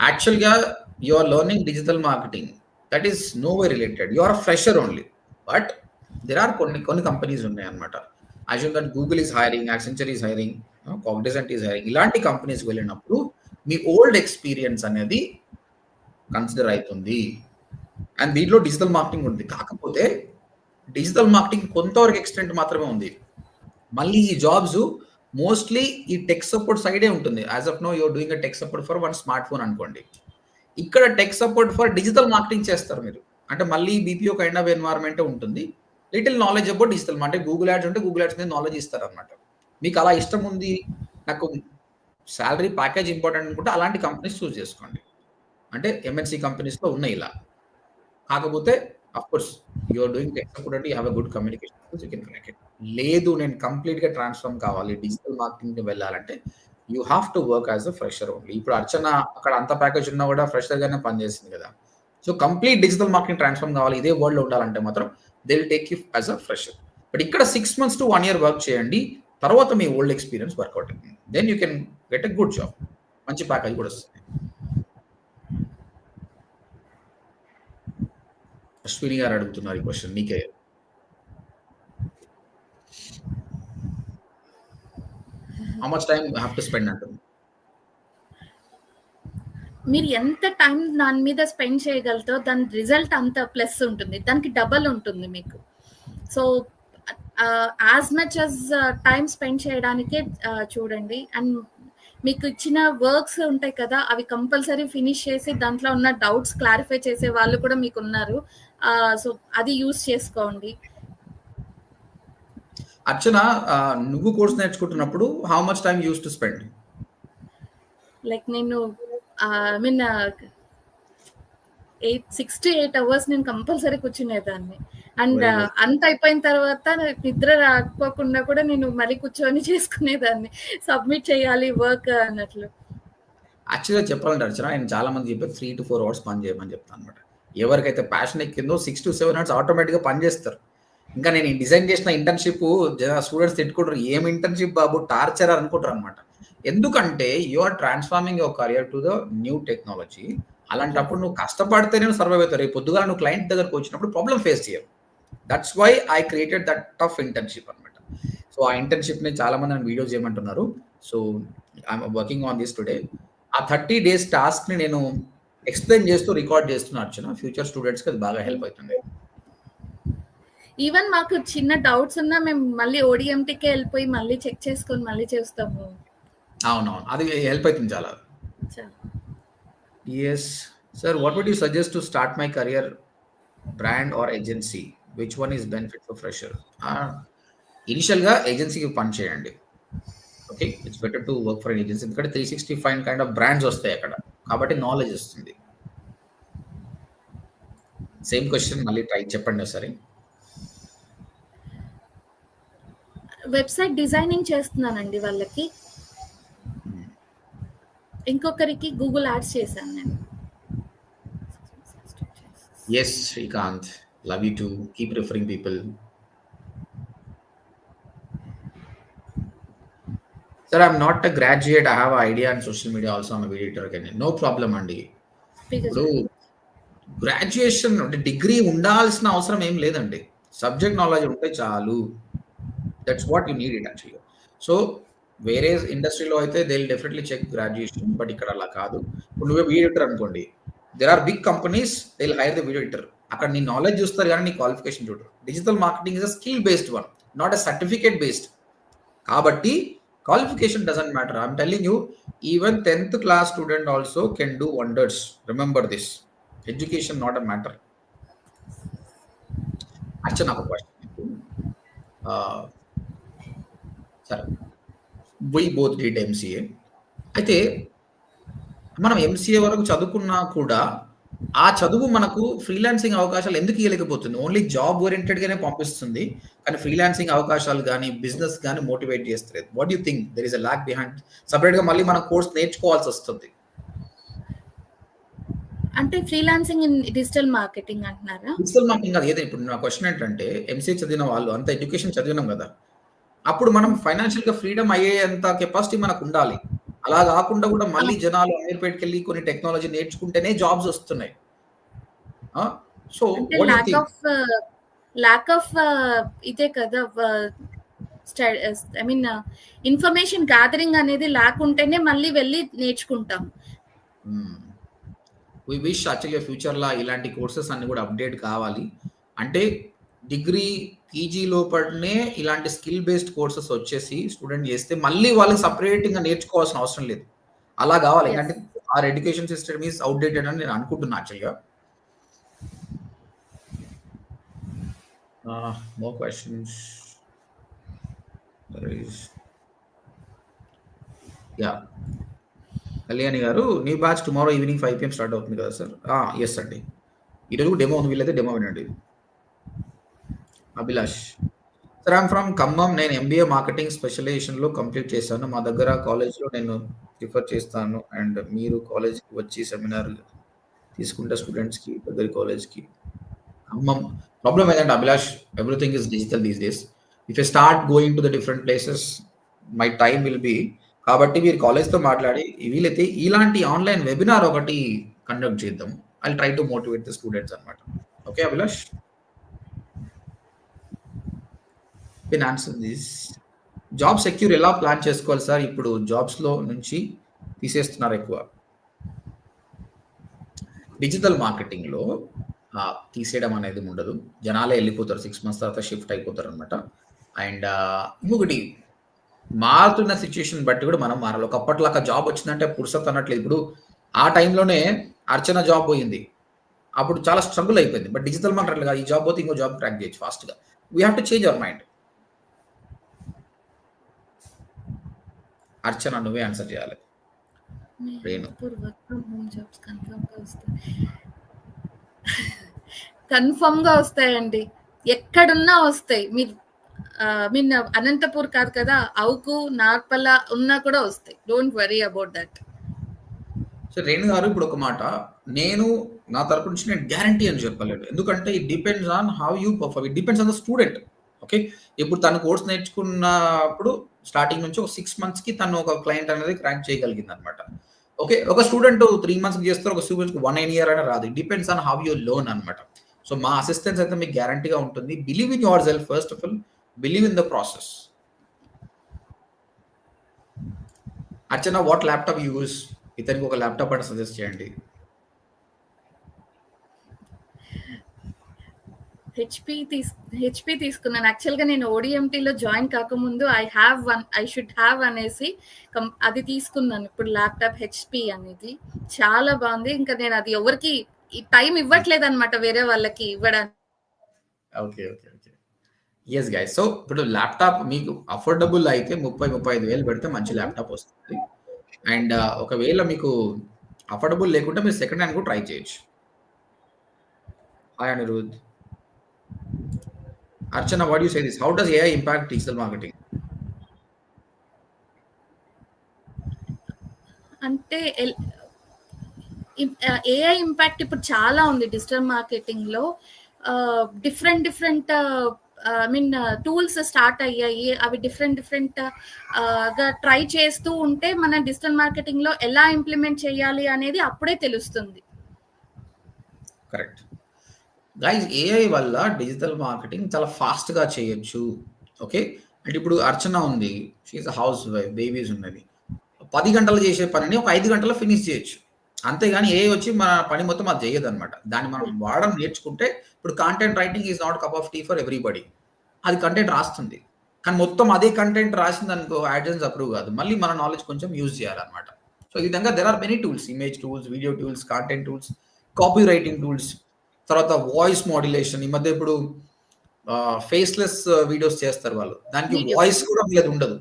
S1: యాక్చువల్గా you are learning digital marketing, that is no way related. You are a fresher only. But there are కొన్ని companies ఉన్నాయి అనమాట. Assume that Google is hiring, Accenture is hiring, Cognizant is hiring. ఇలాంటి కంపెనీస్కి వెళ్ళినప్పుడు మీ old experience అనేది consider అవుతుంది. And దీంట్లో డిజిటల్ మార్కెటింగ్ ఉంది. కాకపోతే డిజిటల్ మార్కెటింగ్ కొంతవరకు ఎక్స్టెంట్ మాత్రమే ఉంది. మళ్ళీ ఈ జాబ్స్ మోస్ట్లీ ఈ టెక్ సపోర్ట్ సైడే ఉంటుంది. As of now you're doing a tech support for one smartphone అనుకోండి. ఇక్కడ tech support for digital marketing చేస్తారు మీరు. అంటే మళ్ళీ BPO కైండ్ ఆఫ్ ఎన్వైరన్మెంటే ఉంటుంది. లిటిల్ నాలెడ్జ్ అబౌట్ డిజిటల్, అంటే గూగుల్ యాడ్స్ ఉంటే గూగుల్ యాడ్స్ మీద నాలెడ్జ్ ఇస్తారు అనమాట. మీకు అలా ఇష్టం ఉంది, నాకు శాలరీ ప్యాకేజ్ ఇంపార్టెంట్ అనుకుంటే అలాంటి కంపెనీస్ చూస్ చేసుకోండి. అంటే MNC కంపెనీస్లో ఉన్నాయి ఇలా. కాకపోతే of course you're doing tech support అంటే you have a good communication skills, you can connect it. లేదు నేను కంప్లీట్గా ట్రాన్స్ఫార్మ్ కావాలి, డిజిటల్ మార్కెటింగ్కి వెళ్ళాలంటే you have to work as a fresher only. ఇప్పుడు అర్చన అక్కడ అంత ప్యాకేజ్ ఉన్నా కూడా ఫ్రెషర్గానే పనిచేసింది కదా. So complete digital marketing transform కావాలి, ఇదే వరల్డ్లో ఉండాలంటే మాత్రం they will take you as a fresher. But ఇక్కడ 6 months to 1 year వర్క్ చేయండి, తర్వాత మీ ఓల్డ్ ఎక్స్పీరియన్స్ వర్కౌట్ అవుతుంది. Then you can get a good job, మంచి ప్యాకేజ్ కూడా వస్తుంది. అశ్విని గారు అడుగుతున్నారు ఈ క్వశ్చన్, నీకే. How much time you have to spend అంటుంది.
S2: మీరు ఎంత టైం దాని మీద స్పెండ్ చేయగలతో దాని రిజల్ట్ అంత ప్లస్ ఉంటుంది, దానికి డబల్ ఉంటుంది మీకు. So as much as time spend చేయడానికే చూడండి. అండ్ మీకు ఇచ్చిన వర్క్స్ ఉంటాయి కదా, అవి కంపల్సరీ ఫినిష్ చేసి దాంట్లో ఉన్న డౌట్స్ క్లారిఫై చేసే వాళ్ళు కూడా మీకు ఉన్నారు. సో అది యూస్ చేసుకోండి.
S1: అర్చన, నువ్వు కోర్స్ నేర్చుకుంటున్నప్పుడు how much time use to spend?
S2: Like నేను ఐ మీన్ 6 to 8 అవర్స్ నేను కంపల్సరీ కూర్చునేదాన్ని. And
S1: very good.
S2: అంత అయిపోయిన తర్వాత నాకు నిద్ర రాకపోకుండా కూడా నేను మళ్ళీ కూర్చొని చేసుకునేదాన్ని. సబ్మిట్ చేయాలి వర్క్ అన్నట్లు.
S1: యాక్చువల్‌గా చెప్పాలంటే అర్చన, నేను చాలా మందికి చెప్పేది 3-4 అవర్స్ పని చేయమని చెప్తానన్నమాట. ఎవరికైతే ప్యాషన్ ఎక్కిందో 6-7 అవర్స్ ఆటోమేటిక్‌గా పని చేస్తారు. ఇంకా నేను ఈ డిజైన్ చేసిన ఇంటర్న్‌షిప్ స్టూడెంట్స్ తిట్టుకుంటారు. ఏం ఇంటర్న్‌షిప్ బాబు, టార్చర్ అనుకుంటారన్నమాట. ఎందుకంటే you are transforming your career to the new technology. అలాంటప్పుడు నువ్వు కష్టపడితేనే సర్వైవ్ అవుతావు. రేపు పొద్దుగాల నువ్వు క్లయింట్ దగ్గరికి వచ్చినప్పుడు ప్రాబ్లమ్ ఫేస్ చేయవు. That's why I created that tough internship అన్నమాట. సో ఆ ఇంటర్న్‌షిప్‌ని చాలా మంది నన్ను వీడియో చేయమంటున్నారు. So I'm working on this today. ఆ 30 డేస్ టాస్క్‌ని నేను ఎక్స్‌ప్లెయిన్ చేస్తూ రికార్డ్ చేస్తున్నా అర్చన. ఫ్యూచర్ స్టూడెంట్స్‌కి అది బాగా హెల్ప్ అవుతుంది.
S2: ఈవెన్ మాకు చిన్న డౌట్స్ ఉన్నా మేము మళ్ళీ ఓడిఎంటీకే వెళ్ళిపోయి మళ్ళీ చెక్ చేసుకొని మళ్ళీ చేస్తాము.
S1: అవునవును. అది హెల్ప్ అవుతుంది చాలా. Yes. Sir, what would you suggest to start my career, brand or agency? Which one is benefit for fresher? ఇనిషియల్‌గా ఏజెన్సీకి పని చేయండి. Okay. It's better to work for an agency. ఎందుకంటే 365 కైండ్ ఆఫ్ బ్రాండ్స్ వస్తాయి అక్కడ. కాబట్టి నాలెడ్జ్ వస్తుంది. Same question మళ్ళీ ట్రై చెప్పండి ఒకసారి.
S2: వెబ్‌సైట్ డిజైనింగ్ చేస్తున్నానండి వాళ్ళకి. ఇంకొకరికి గూగుల్ యాడ్స్ చేశాను నేను.
S1: Yes, Srikanth. Love you too. Keep referring people. Sir, I'm not a graduate. I have an idea on social media also. I'm a video editor. No problem అండి. ఇప్పుడు graduation అంటే degree ఉండాల్సిన అవసరం ఏం లేదండి. Subject knowledge ఉంటే చాలు. That's what you need it యాక్చువల్‌గా. సో వేరే ఇండస్ట్రీలో అయితే they will definitely check graduation. But ఇక్కడ అలా కాదు. ఇప్పుడు నువ్వే వీడియో ఎడిటర్ అనుకోండి. There are big companies, they will hire the video editor. అక్కడ నీ నాలెడ్జ్ చూస్తారు కానీ నీ క్వాలిఫికేషన్ చూడరు. Digital marketing is a skill based one, not a certificate based. కాబట్టి qualification doesn't matter. I'm telling you, even 10th class student also can do wonders. Remember this. Education not a matter. Actually, నాకు question. Sir, we both did MCA. అయితే మనం MCA వరకు చదువుకున్నా కూడా ఆ చదువు మనకు ఫ్రీలాన్సింగ్ అవకాశాలు ఎందుకు ఇవ్వలేకపోతుంది? ఓన్లీ జాబ్ ఓరియెంటెడ్‌గానే పంపిస్తుంది. కానీ ఫ్రీలాన్సింగ్ అవకాశాలు గాని, బిజినెస్ గాని మోటివేట్ చేస్తలేదు. What do you think? There is a lack behind. సెపరేట్‌గా మళ్ళీ మనం కోర్స్ నేర్చుకోవాల్సొస్తుంది.
S2: అంటే ఫ్రీలాన్సింగ్ ఇన్ డిజిటల్ మార్కెటింగ్ అంటున్నారా?
S1: డిజిటల్ మార్కెటింగ్ కాదు. ఏదైనా ఇప్పుడు నా క్వెషన్ ఏంటంటే ఎంసీఏ చదివిన వాళ్ళు అంత ఎడ్యుకేషన్ చదివినాం కదా! అప్పుడు మనం ఫైనాన్షియల్‌గా ఫ్రీడమ్ అయ్యేంత కెపాసిటీ మనకుండాలి. అలా కాకుండా కూడా మళ్ళీ జనాలు అమీర్పేట్‌కెళ్ళి కొన్ని టెక్నాలజీ నేర్చుకుంటేనే జాబ్స్ వస్తున్నాయి. సో
S2: అంటే
S1: what do you think?
S2: Lack of ఇదే కదా ఐ మీన్ ఇన్ఫర్మేషన్ గ్యాదరింగ్ అనేది లేకుంటేనే మళ్ళీ వెళ్ళి నేర్చుకుంటాం.
S1: వి విష్ యాక్చువల్‌గా ఫ్యూచర్‌లో ఇలాంటి కోర్సెస్ అన్ని కూడా అప్‌డేట్ కావాలి. అంటే డిగ్రీ, పీజీ లోపలనే ఇలాంటి స్కిల్ బేస్డ్ కోర్సెస్ వచ్చేసి స్టూడెంట్ చేస్తే మళ్ళీ వాళ్ళకి సెపరేట్‌గా నేర్చుకోవాల్సిన అవసరం లేదు. అలా కావాలి.
S2: Yes.
S1: ఎందుకంటే our education system is outdated అని నేను అనుకుంటున్నా యాక్చువల్‌గా. More questions. There is yeah! Kalyani గారు, నీ batch tomorrow evening 5 PM start అవుతుంది కదా సార్? యెస్ అండి. ఈరోజు డెమో ఉంది. వీలైతే డెమో వినండి. Abhilash. Sir, I'm from Khammam. నేను ఎంబీఏ మార్కెటింగ్ స్పెషలైజేషన్‌లో కంప్లీట్ చేశాను. మా దగ్గర కాలేజ్‌లో నేను రిఫర్ చేస్తాను. అండ్ మీరు కాలేజ్‌కి వచ్చి సెమినార్ తీసుకుంటే స్టూడెంట్స్‌కి దగ్గర కాలేజ్‌కి. ఖమ్మం. ప్రాబ్లమ్ ఏంటంటే Abhilash, everything is digital these days. If you start going to the different places, my time will be. కాబట్టి మీరు కాలేజ్‌తో మాట్లాడి వీలైతే ఇలాంటి ఆన్‌లైన్ వెబినార్ ఒకటి కండక్ట్ చేద్దాం. I will try to motivate the students అన్నమాట. Okay Abhilash? Can answer this. Job secure ఎలా ప్లాన్ చేసుకోవాలి సార్? ఇప్పుడు జాబ్స్‌లో నుంచి తీసేస్తున్నారు ఎక్కువ. డిజిటల్ మార్కెటింగ్‌లో తీసేయడం అనేది ఉండదు. జనాలే ఎళ్ళిపోతారు. 6 మంత్స్ తర్వాత షిఫ్ట్ అయిపోతారనమాట. అండ్ ఇంకొకటి, మారుతున్న సిట్యుయేషన్ బట్టి కూడా మనం మారాలి. ఒకప్పటిలాగా జాబ్ వచ్చిందంటే పుర్సత్ అన్నట్లేదు. ఇప్పుడు ఆ టైంలోనే అర్చన జాబ్ పోయింది. అప్పుడు చాలా స్ట్రగుల్ అయిపోయింది. బట్ డిజిటల్ మార్కెట్ అట్లా కాదు. ఈ జాబ్ పోతే ఇంకో జాబ్ క్రాక్ చేయొచ్చు ఫాస్ట్‌గా. We have to change our mind. Archana నువ్వే ఆన్సర్ చేయాలి. Renu
S2: Anantapur work from home jobs కన్ఫర్మ్గా వస్తాయి. కన్ఫర్మ్గా వస్తాయండి, ఎక్కడున్నా వస్తాయి. మీరు మీన్ అనంతపూర్ కాదు కదా, అవుకు నార్పల్ల ఉన్నా కూడా వస్తాయి. Don't worry about that.
S1: So Renu గారు ఇప్పుడు ఒక మాట, నేను నా తరపు నుంచి నేను గ్యారంటీ అని చెప్పలేను, ఎందుకంటే it depends on how you perform, it depends on the student. Okay, ఇప్పుడు తను కోర్స్ నేర్చుకున్నప్పుడు స్టార్టింగ్ నుంచి ఒక 6 మంత్స్కి తను ఒక క్లయింట్ అనేది క్రాక్ చేయగలిగింది అనమాట. ఓకే, ఒక స్టూడెంట్ 3 మంత్స్కి చేస్తారు, ఒక స్టూడెంట్కి 1 ఇయర్ అయినా రాదు. It depends on how you learn అనమాట. సో మా అసిస్టెన్స్ అయితే మీకు గ్యారంటీగా ఉంటుంది. Believe in your self first of all, believe in the process. Archana, what laptop use? ఇతనికి ఒక ల్యాప్టాప్ అంటే సజెస్ట్ చేయండి.
S2: హెచ్పి తీసుకున్నాను. యాక్చువల్గా నేను ఓడిఎంటీలో జాయిన్ కాకముందు ఐ షుడ్ హ్యావ్ అనేసి అది తీసుకున్నాను. ఇప్పుడు ల్యాప్టాప్ హెచ్పి అనేది చాలా బాగుంది. ఇంకా నేను అది ఎవరికి టైం ఇవ్వట్లేదు అనమాట, వేరే వాళ్ళకి ఇవ్వడానికి.
S1: Okay okay okay, yes guys. So ఇప్పుడు ల్యాప్టాప్ మీకు అఫోర్డబుల్ అయితే 30-35 వేలు పెడితే మంచి ల్యాప్టాప్ వస్తుంది. అండ్ ఒకవేళ మీకు అఫోర్డబుల్ లేకుంటే మీరు సెకండ్ హ్యాండ్ కూడా ట్రై చేయొచ్చు. Hi Anirudh. Archana, what do you say this? How does AI impact digital marketing?
S2: అంటే ఏఐ ఇంపాక్ట్ ఇప్పుడు చాలా ఉంది డిజిటల్ మార్కెటింగ్లో. డిఫరెంట్ టూల్స్ స్టార్ట్ అయ్యాయి. అవి డిఫరెంట్ గా ట్రై చేస్తూ ఉంటే మన డిజిటల్ మార్కెటింగ్లో ఎలా ఇంప్లిమెంట్ చేయాలి అనేది అప్పుడే తెలుస్తుంది.
S1: కరెక్ట్ గైస్, ఏఐ వల్ల డిజిటల్ మార్కెటింగ్ చాలా ఫాస్ట్గా చేయొచ్చు. ఓకే, అంటే ఇప్పుడు అర్చన ఉంది, షీఈస్ హౌస్ వైఫ్, బేబీస్ ఉన్నది. 10 గంటలు చేసే పనిని ఒక 5 గంటల్లో ఫినిష్ చేయొచ్చు. అంతేగాని ఏ వచ్చి మన పని మొత్తం అది చేయదు అనమాట. దాన్ని మనం వాడడం నేర్చుకుంటే, ఇప్పుడు content writing is not cup of tea for everybody. అది కంటెంట్ రాస్తుంది, కానీ మొత్తం అదే కంటెంట్ రాసింది అనుకో యాడ్సెన్స్ అప్రూవ్ కాదు. మళ్ళీ మన నాలెడ్జ్ కొంచెం యూజ్ చేయాలన్నమాట. సో ఈ విధంగా there are many tools, image tools, video tools, content tools, copy writing tools, తర్వాత వాయిస్ మాడ్యులేషన్. ఈ మధ్య ఇప్పుడు ఫేస్లెస్ వీడియోస్ చేస్తారు వాళ్ళు, దానికి వాయిస్ కూడా మీద ఉండదు,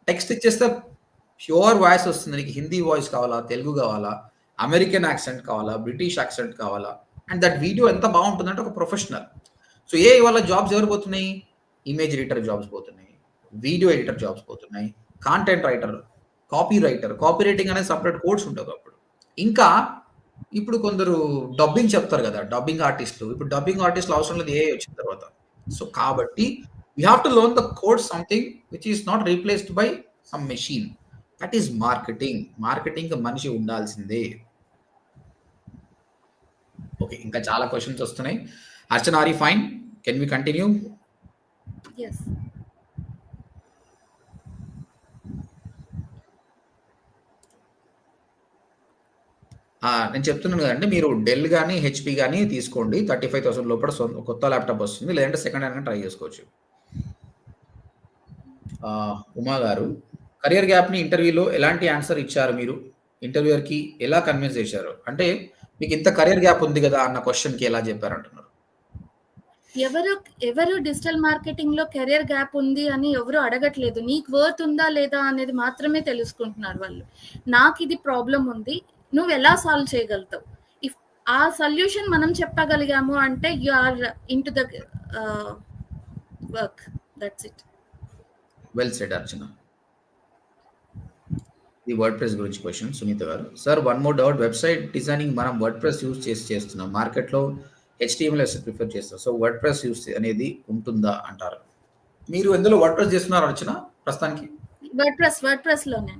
S1: టెక్స్ట్ ఇచ్చేస్తే ప్యూర్ వాయిస్ వస్తుంది. నీకు హిందీ వాయిస్ కావాలా, తెలుగు కావాలా, అమెరికన్ యాక్సెంట్ కావాలా, బ్రిటిష్ యాక్సెంట్ కావాలా, అండ్ దట్ వీడియో ఎంత బాగుంటుందంటే ఒక ప్రొఫెషనల్. సో ఏ వాళ్ళ జాబ్స్ ఎవరు పోతున్నాయి? ఇమేజ్ ఎడిటర్ జాబ్స్ పోతున్నాయి, వీడియో ఎడిటర్ జాబ్స్ పోతున్నాయి, content writer, copy writer. Copy writing అనేది సపరేట్ కోర్స్ ఉంటుంది అప్పుడు. ఇంకా ఇప్పుడు కొందరు డబ్బింగ్ చెప్తారు కదా, డబ్బింగ్ ఆర్టిస్టులు. ఇప్పుడు డబ్బింగ్ ఆర్టిస్టులు అవసరం లేదు ఏ వచ్చిన తర్వాత. సో కాబట్టి you have to learn the code something which is not replaced by some machine. That is marketing. Marketing మనిషి ఉండాల్సిందే. ఓకే, ఇంకా చాలా క్వశ్చన్స్ వస్తున్నాయి. Archana, are you fine? Can we continue?
S2: yes.
S1: నేను చెప్తున్నాను కదండి, మీరు డెల్ కానీ హెచ్పి కానీ తీసుకోండి. 35,000 లోపల కొత్త ల్యాప్టాప్ వస్తుంది, లేదంటే సెకండ్ హ్యాండ్ ట్రై చేసుకోవచ్చు. ఉమా గారు, కరియర్ గ్యాప్ని ఇంటర్వ్యూలో ఎలాంటి ఆన్సర్ ఇచ్చారు మీరు? ఇంటర్వ్యూయర్కి ఎలా కన్విన్స్ చేశారు? అంటే మీకు ఇంత కరియర్ గ్యాప్ ఉంది కదా అన్న క్వశ్చన్కి ఎలా చెప్పారంటున్నారు?
S2: ఎవరు డిజిటల్ మార్కెటింగ్ లో కెరియర్ గ్యాప్ ఉంది అని ఎవరు అడగట్లేదు. నీకు వర్త్ ఉందా లేదా అనేది మాత్రమే తెలుసుకుంటున్నారు వాళ్ళు. నాకు ఇది ప్రాబ్లం ఉంది, నువ్వు ఎలా సాల్వ్ చేయగలుగుతావు? ఇఫ్ ఆ సొల్యూషన్ మనం చెప్పగలిగాము అంటే you are in to the work. That's it.
S1: Well said Archana. ఈ వర్డ్ ప్రెస్ గురించి question Sunitha garu. Sir, one more doubt. Website designing మనం వర్డ్ ప్రెస్ యూజ్ చేస్తున్నాం, మార్కెట్లో HTML ప్రిఫర్ చేస్తాం. సో వర్డ్ ప్రెస్ యూజ్ అనేది ఉంటుందా అంటారు? మీరు ఎందులో వర్డ్ ప్రెస్ చేస్తున్నారు అర్చన ప్రస్తుతానికి?
S2: వర్డ్ ప్రెస్ లోనే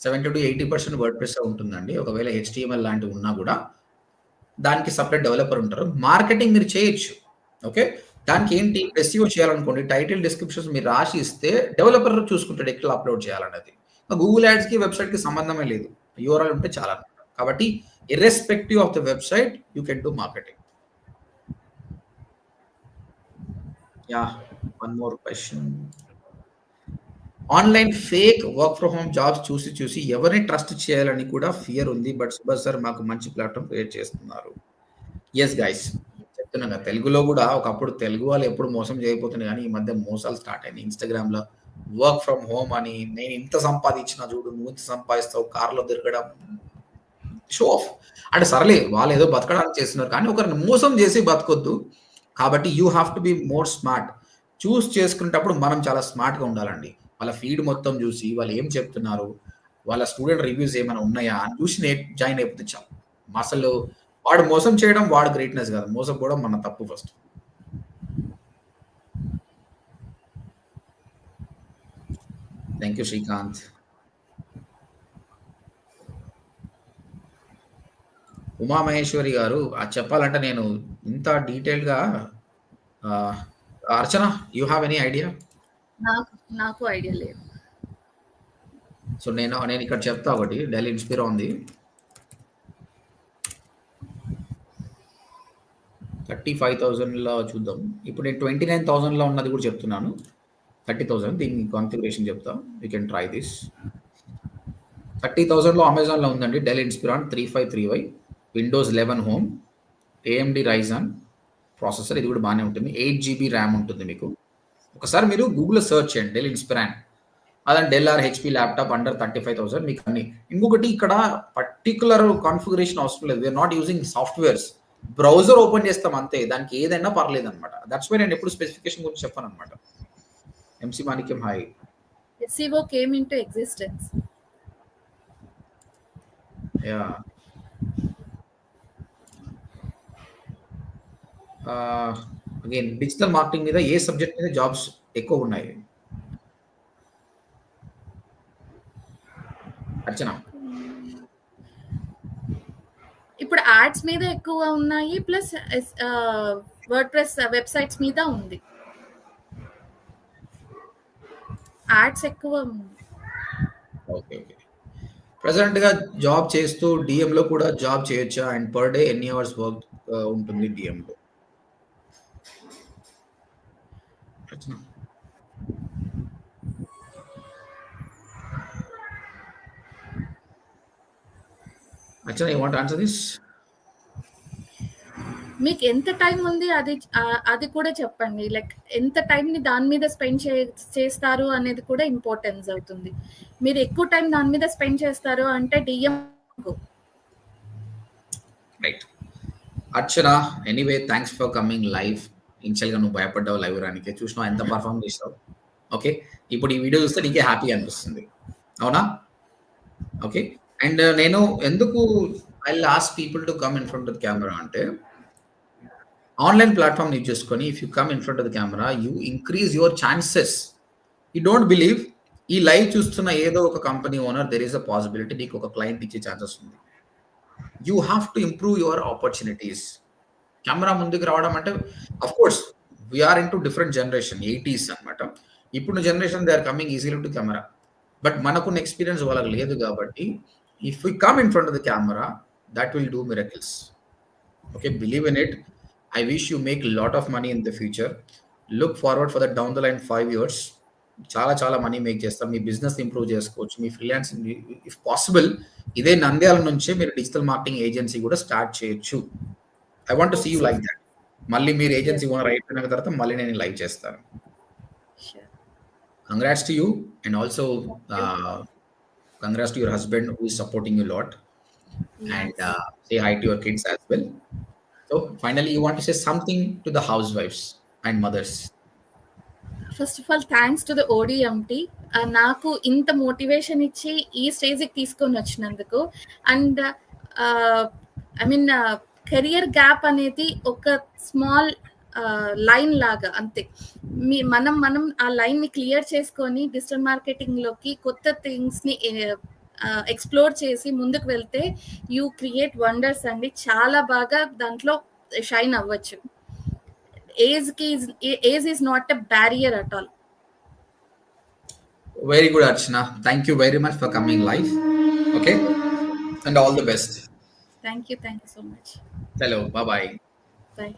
S1: 70 to 80% వర్డ్ ప్రెస్ ఉంటుందండి. ఒకవేళ HTML లాంటివి ఉన్నా కూడా దానికి సపరేట్ డెవలపర్ ఉంటారు. మార్కెటింగ్ మీరు చేయొచ్చు. ఓకే, దానికి ఏంటి, SEO చేయాలనుకోండి, టైటిల్ డిస్క్రిప్షన్స్ మీరు రాసి ఇస్తే డెవలపర్ చూసుకుంటాడు ఎక్కడ అప్లోడ్ చేయాలన్నది. గూగుల్ యాడ్స్కి వెబ్సైట్కి సంబంధమే లేదు, URL ఉంటే చాలా. కాబట్టి irrespective of the website you can do marketing. Yeah, one more question. Online fake work from home jobs చూసి ఎవరిని ట్రస్ట్ చేయాలని కూడా ఫియర్ ఉంది. బట్ సుభాష్ సార్ మాకు మంచి ప్లాట్ఫామ్ క్రియేట్ చేస్తున్నారు. ఎస్ గైస్, చెప్తున్నాను, తెలుగులో కూడా ఒకప్పుడు తెలుగు వాళ్ళు ఎప్పుడు మోసం చేయకపోతున్నాయి, కానీ ఈ మధ్య మోసాలు స్టార్ట్ అయినాయి. ఇన్స్టాగ్రామ్లో వర్క్ ఫ్రమ్ హోమ్ అని, నేను ఇంత సంపాదించిన చూడు, నువ్వు ఇంత సంపాదిస్తావు, కార్లో తిరగడం, షో ఆఫ్. అంటే సర్లే వాళ్ళు ఏదో బతకడానికి చేస్తున్నారు, కానీ ఒకరిని మోసం చేసి బతకొద్దు. కాబట్టి you have to be more smart. Choose చేసుకునేటప్పుడు మనం చాలా స్మార్ట్‌గా ఉండాలండి. వాళ్ళ ఫీడ్ మొత్తం చూసి, వాళ్ళు ఏం చెప్తున్నారు, వాళ్ళ స్టూడెంట్ రివ్యూస్ ఏమైనా ఉన్నాయా అని చూసి జాయిన్ అయిపోతే చాలు. అసలు వాడు మోసం చేయడం వాడు గ్రేట్‌నెస్ కాదు. మోసపోవడం మన తప్పు first. Thank you Srikanth. Umamaheswari గారు చెప్పాలంటే నేను ఇంత డీటెయిల్‌గా Archana, you have any idea?
S2: నాకు ఐడియా లేదు.
S1: సో నేను ఇక్కడ చెప్తా ఒకటి. ఢిల్లీ ఇన్స్పైర్ ఉంది. 35,000లో చూద్దాం. ఇప్పుడు నేను 29,000లో ఉన్నది కూడా చెప్తున్నాను. 30,000 దీని కాన్ఫిగరేషన్ చెప్తా. You can try this. 30,000లో అమెజాన్‌లో ఉందండి. Dell Inspiron 353Y, Windows 11 home, AMD Ryzen processor. ఇది కూడా బాగానే ఉంటుంది. 8 GB ర్యామ్ ఉంటుంది మీకు. ఒకసారి మీరు గూగుల్‌లో సెర్చ్ చేయండి డెల్ ఇన్స్పిరాన్. అదంటే Dell or HP laptop under 35,000 మీకు అన్ని. ఇంకొకటి ఇక్కడ పర్టిక్యులర్ కాన్ఫిగరేషన్ అవసరం లేదు. We're not using softwares. Browser open చేస్తాం అంతే. దానికి ఏదైనా పర్లేదన్నమాట. దట్స్ వై నేను ఎప్పుడు స్పెసిఫికేషన్ గురించి చెప్పానన్నమాట. MC Manikyam hi.
S2: SEO came into existence.
S1: Yeah. Again digital marketing మీద ఏ సబ్జెక్ట్ మీద జాబ్స్ ఎక్కువ ఉన్నాయి? అర్చన.
S2: ఇప్పుడు యాడ్స్ మీద ఎక్కువ ఉన్నాయి, ప్లస్ వర్డ్‌ప్రెస్ వెబ్‌సైట్స్ మీద ఉంది. యాడ్స్ ఎక్కువ ఉంది.
S1: ఓకే. ప్రెజెంట్‌గా జాబ్ చేస్తూ డీఎంలో కూడా జాబ్ చేయొచ్చా? అండ్ పర్ డే ఎన్ని అవర్స్ వర్క్ ఉంటుంది డీఎంలో? అర్చన. అర్చన, యూ వాంట్ ఆన్సర్ దిస్?
S2: మీకు ఎంత టైం ఉంది అది కూడా చెప్పండి. లైక్ ఎంత టైంని దాని మీద స్పెండ్ చేస్తారు అనేది కూడా ఇంపార్టెన్స్ అవుతుంది. మీరు ఎక్కువ టైం దాని మీద స్పెండ్ చేస్తారు అంటే DM.
S1: Right. Archana, anyway thanks for coming live. ఇనిషియల్‌గా నువ్వు భయపడ్డావు లైవ్ రానికి. చూసినావా ఎంత పర్ఫార్మ్ చేసావు? ఓకే. ఇప్పుడు ఈ వీడియో చూస్తే నీకే హ్యాపీ అనిపిస్తుంది. అవునా? ఓకే. అండ్ నేను ఎందుకు I will ask people to come in front of the camera అంటే, ఆన్లైన్ ప్లాట్‌ఫామ్ యూజ్ చేసుకొని if you come in front of the camera you increase your chances. You don't believe ఈ లైవ్ చూస్తున్న ఏదో ఒక company owner there is a possibility నీకు ఒక client ఇచ్చే ఛాన్సెస్ ఉంది. You have to improve your opportunities. Camera ముందుకు రావడం అంటే of course we're into different generation 80s అన్నమాట. ఇప్పుడు generation they are coming easily to camera. But మనకున్న ఎక్స్‌పీరియన్స్ వాళ్ళకి లేదు కాబట్టి if we come in front of the camera that will do miracles. Okay, believe in it. I wish you make a lot of money in the future. Look forward for that down the line 5 years. చాలా money make చేస్తాం. మీ business improve చేసుకోవచ్చు. మీ freelancing if possible ఇదే నంద్యాల నుంచే మీరు digital marketing agency కూడా start చేయొచ్చు. I want to see you like that. మళ్ళీ మీరు ఏజెన్సీ ఓనర్ అయిపోయిన తర్వాత మళ్ళీ నేను లైవ్ చేస్తాను. Congrats to you and also congrats to your husband who is supporting you lot. And say hi to your kids as well. So finally, you want to say something to the housewives and mothers?
S2: First of all thanks to the ODMT. నాకు ఇంత motivation ఇచ్చి ఈ స్టేజ్కి తీసుకొని వచ్చినందుకు. And I mean career gap అనేది ఒక small line లాగా అంతే. మనం ఆ లైన్ని క్లియర్ చేసుకొని డిజిటల్ మార్కెటింగ్లోకి కొత్త థింగ్స్ని ఎక్స్ప్లోర్ చేసి ముందుకు వెళ్తే యూ క్రియేట్ వండర్స్ అండి. చాలా బాగా దాంట్లో షైన్ అవ్వచ్చు. Age is not a barrier at all.
S1: Very good, Archana. Thank you very much for coming live. Okay, and all the best.
S2: Thank you so much.
S1: Hello, bye.
S2: Bye.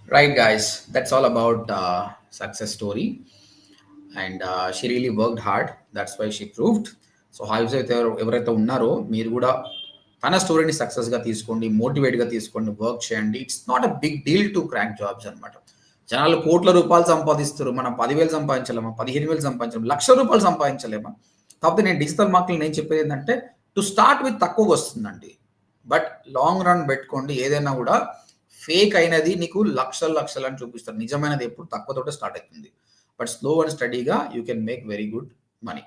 S1: Right, guys, that's all about success story. And she really worked hard. That's why she proved. So housewives ఎవరైతే ఉన్నారో మీరు కూడా తన స్టోరీని సక్సెస్గా తీసుకోండి, మోటివేట్గా తీసుకోండి, work చేయండి. It's not a big deal to crack jobs అనమాట. జనాలు కోట్ల రూపాయలు సంపాదిస్తారు, మనం 10,000 సంపాదించలేమా, 15,000 సంపాదించలేమా, ₹1,00,000 సంపాదించలేమా? కాకపోతే నేను డిజిటల్ మార్కెటింగ్ నేను చెప్పేది ఏంటంటే టు స్టార్ట్ విత్ తక్కువగా వస్తుందండి, బట్ లాంగ్ రన్ పెట్టుకోండి. ఏదైనా కూడా ఫేక్ అయినది నీకు లక్షలు అని చూపిస్తారు, నిజమైనది ఎప్పుడు తక్కువతోటే స్టార్ట్ అవుతుంది. బట్ స్లో అండ్ స్టడీగా you can make very good money.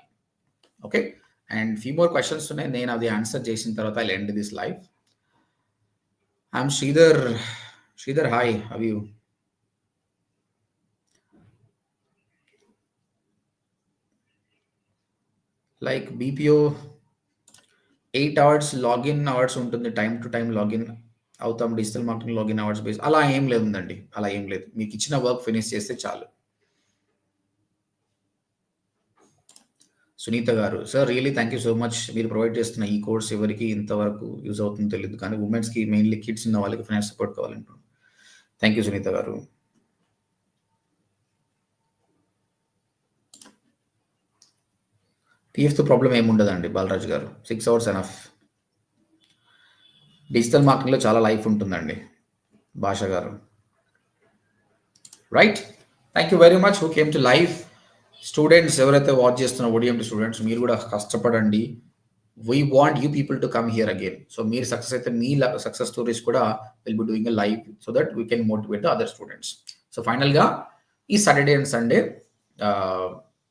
S1: Okay, and few more questions ఉన్నాయి, నేను అది ఆన్సర్ చేసిన తర్వాత I end this live. I'm Sridhar hi, how you? Like BPO 8 hours login hours ఉంటుంది, టైం టు టైం లాగిన్ అవుతాం, digital marketing login hours base అలా ఏం లేదండి, అలా ఏం లేదు. మీకు ఇచ్చిన వర్క్ ఫినిష్ చేస్తే చాలు. Sunitha garu, sir really thank you so much. మీరు ప్రొవైడ్ చేస్తున్న ఈ కోర్స్ ఎవరికి ఇంతవరకు యూజ్ అవుతుందో తెలియదు, కానీ ఉమెన్స్కి మెయిన్లీ కిడ్స్ ఉన్న వాళ్ళకి ఫైనాన్స్ సపోర్ట్ కావాలంటున్నాను. Thank you Sunitha garu. టీఎఫ్తో ప్రాబ్లం ఏముండదండి బాలరాజు గారు, 6 hours ఎనఫ్. డిజిటల్ మార్కెటింగ్లో చాలా లైఫ్ ఉంటుందండి భాష గారు. Right, thank you very much who came to live. Students ఎవరైతే వాచ్ చేస్తున్న ఓడిఎంటీ స్టూడెంట్స్, మీరు కూడా కష్టపడండి. We want you people to come here again. So మీరు సక్సెస్ అయితే మీ సక్సెస్ స్టోరీస్ కూడా will be doing a live so that we can motivate the other students. So ఫైనల్గా ఈ Saturday and Sunday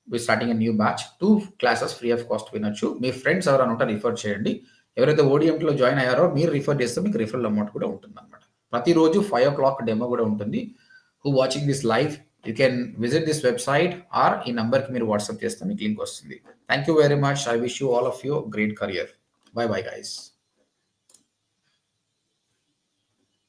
S1: we starting a new batch, 2 classes free of cost వినొచ్చు. మీ friends ఎవరైనా ఉంటే రిఫర్ చేయండి. ఎవరైతే ఓడిఎంటీలో జాయిన్ అయ్యారో మీరు రిఫర్ చేస్తే మీకు రిఫరల్ అమౌంట్ కూడా ఉంటుంది అనమాట. ప్రతిరోజు 5 o'clock డెమో కూడా ఉంటుంది. Who watching this live, you can visit this website or ఈ నంబర్కి మీరు వాట్సాప్ చేస్తే మీకు లింక్ వస్తుంది. Thank you very much. I wish you all of you a great career. Bye bye guys.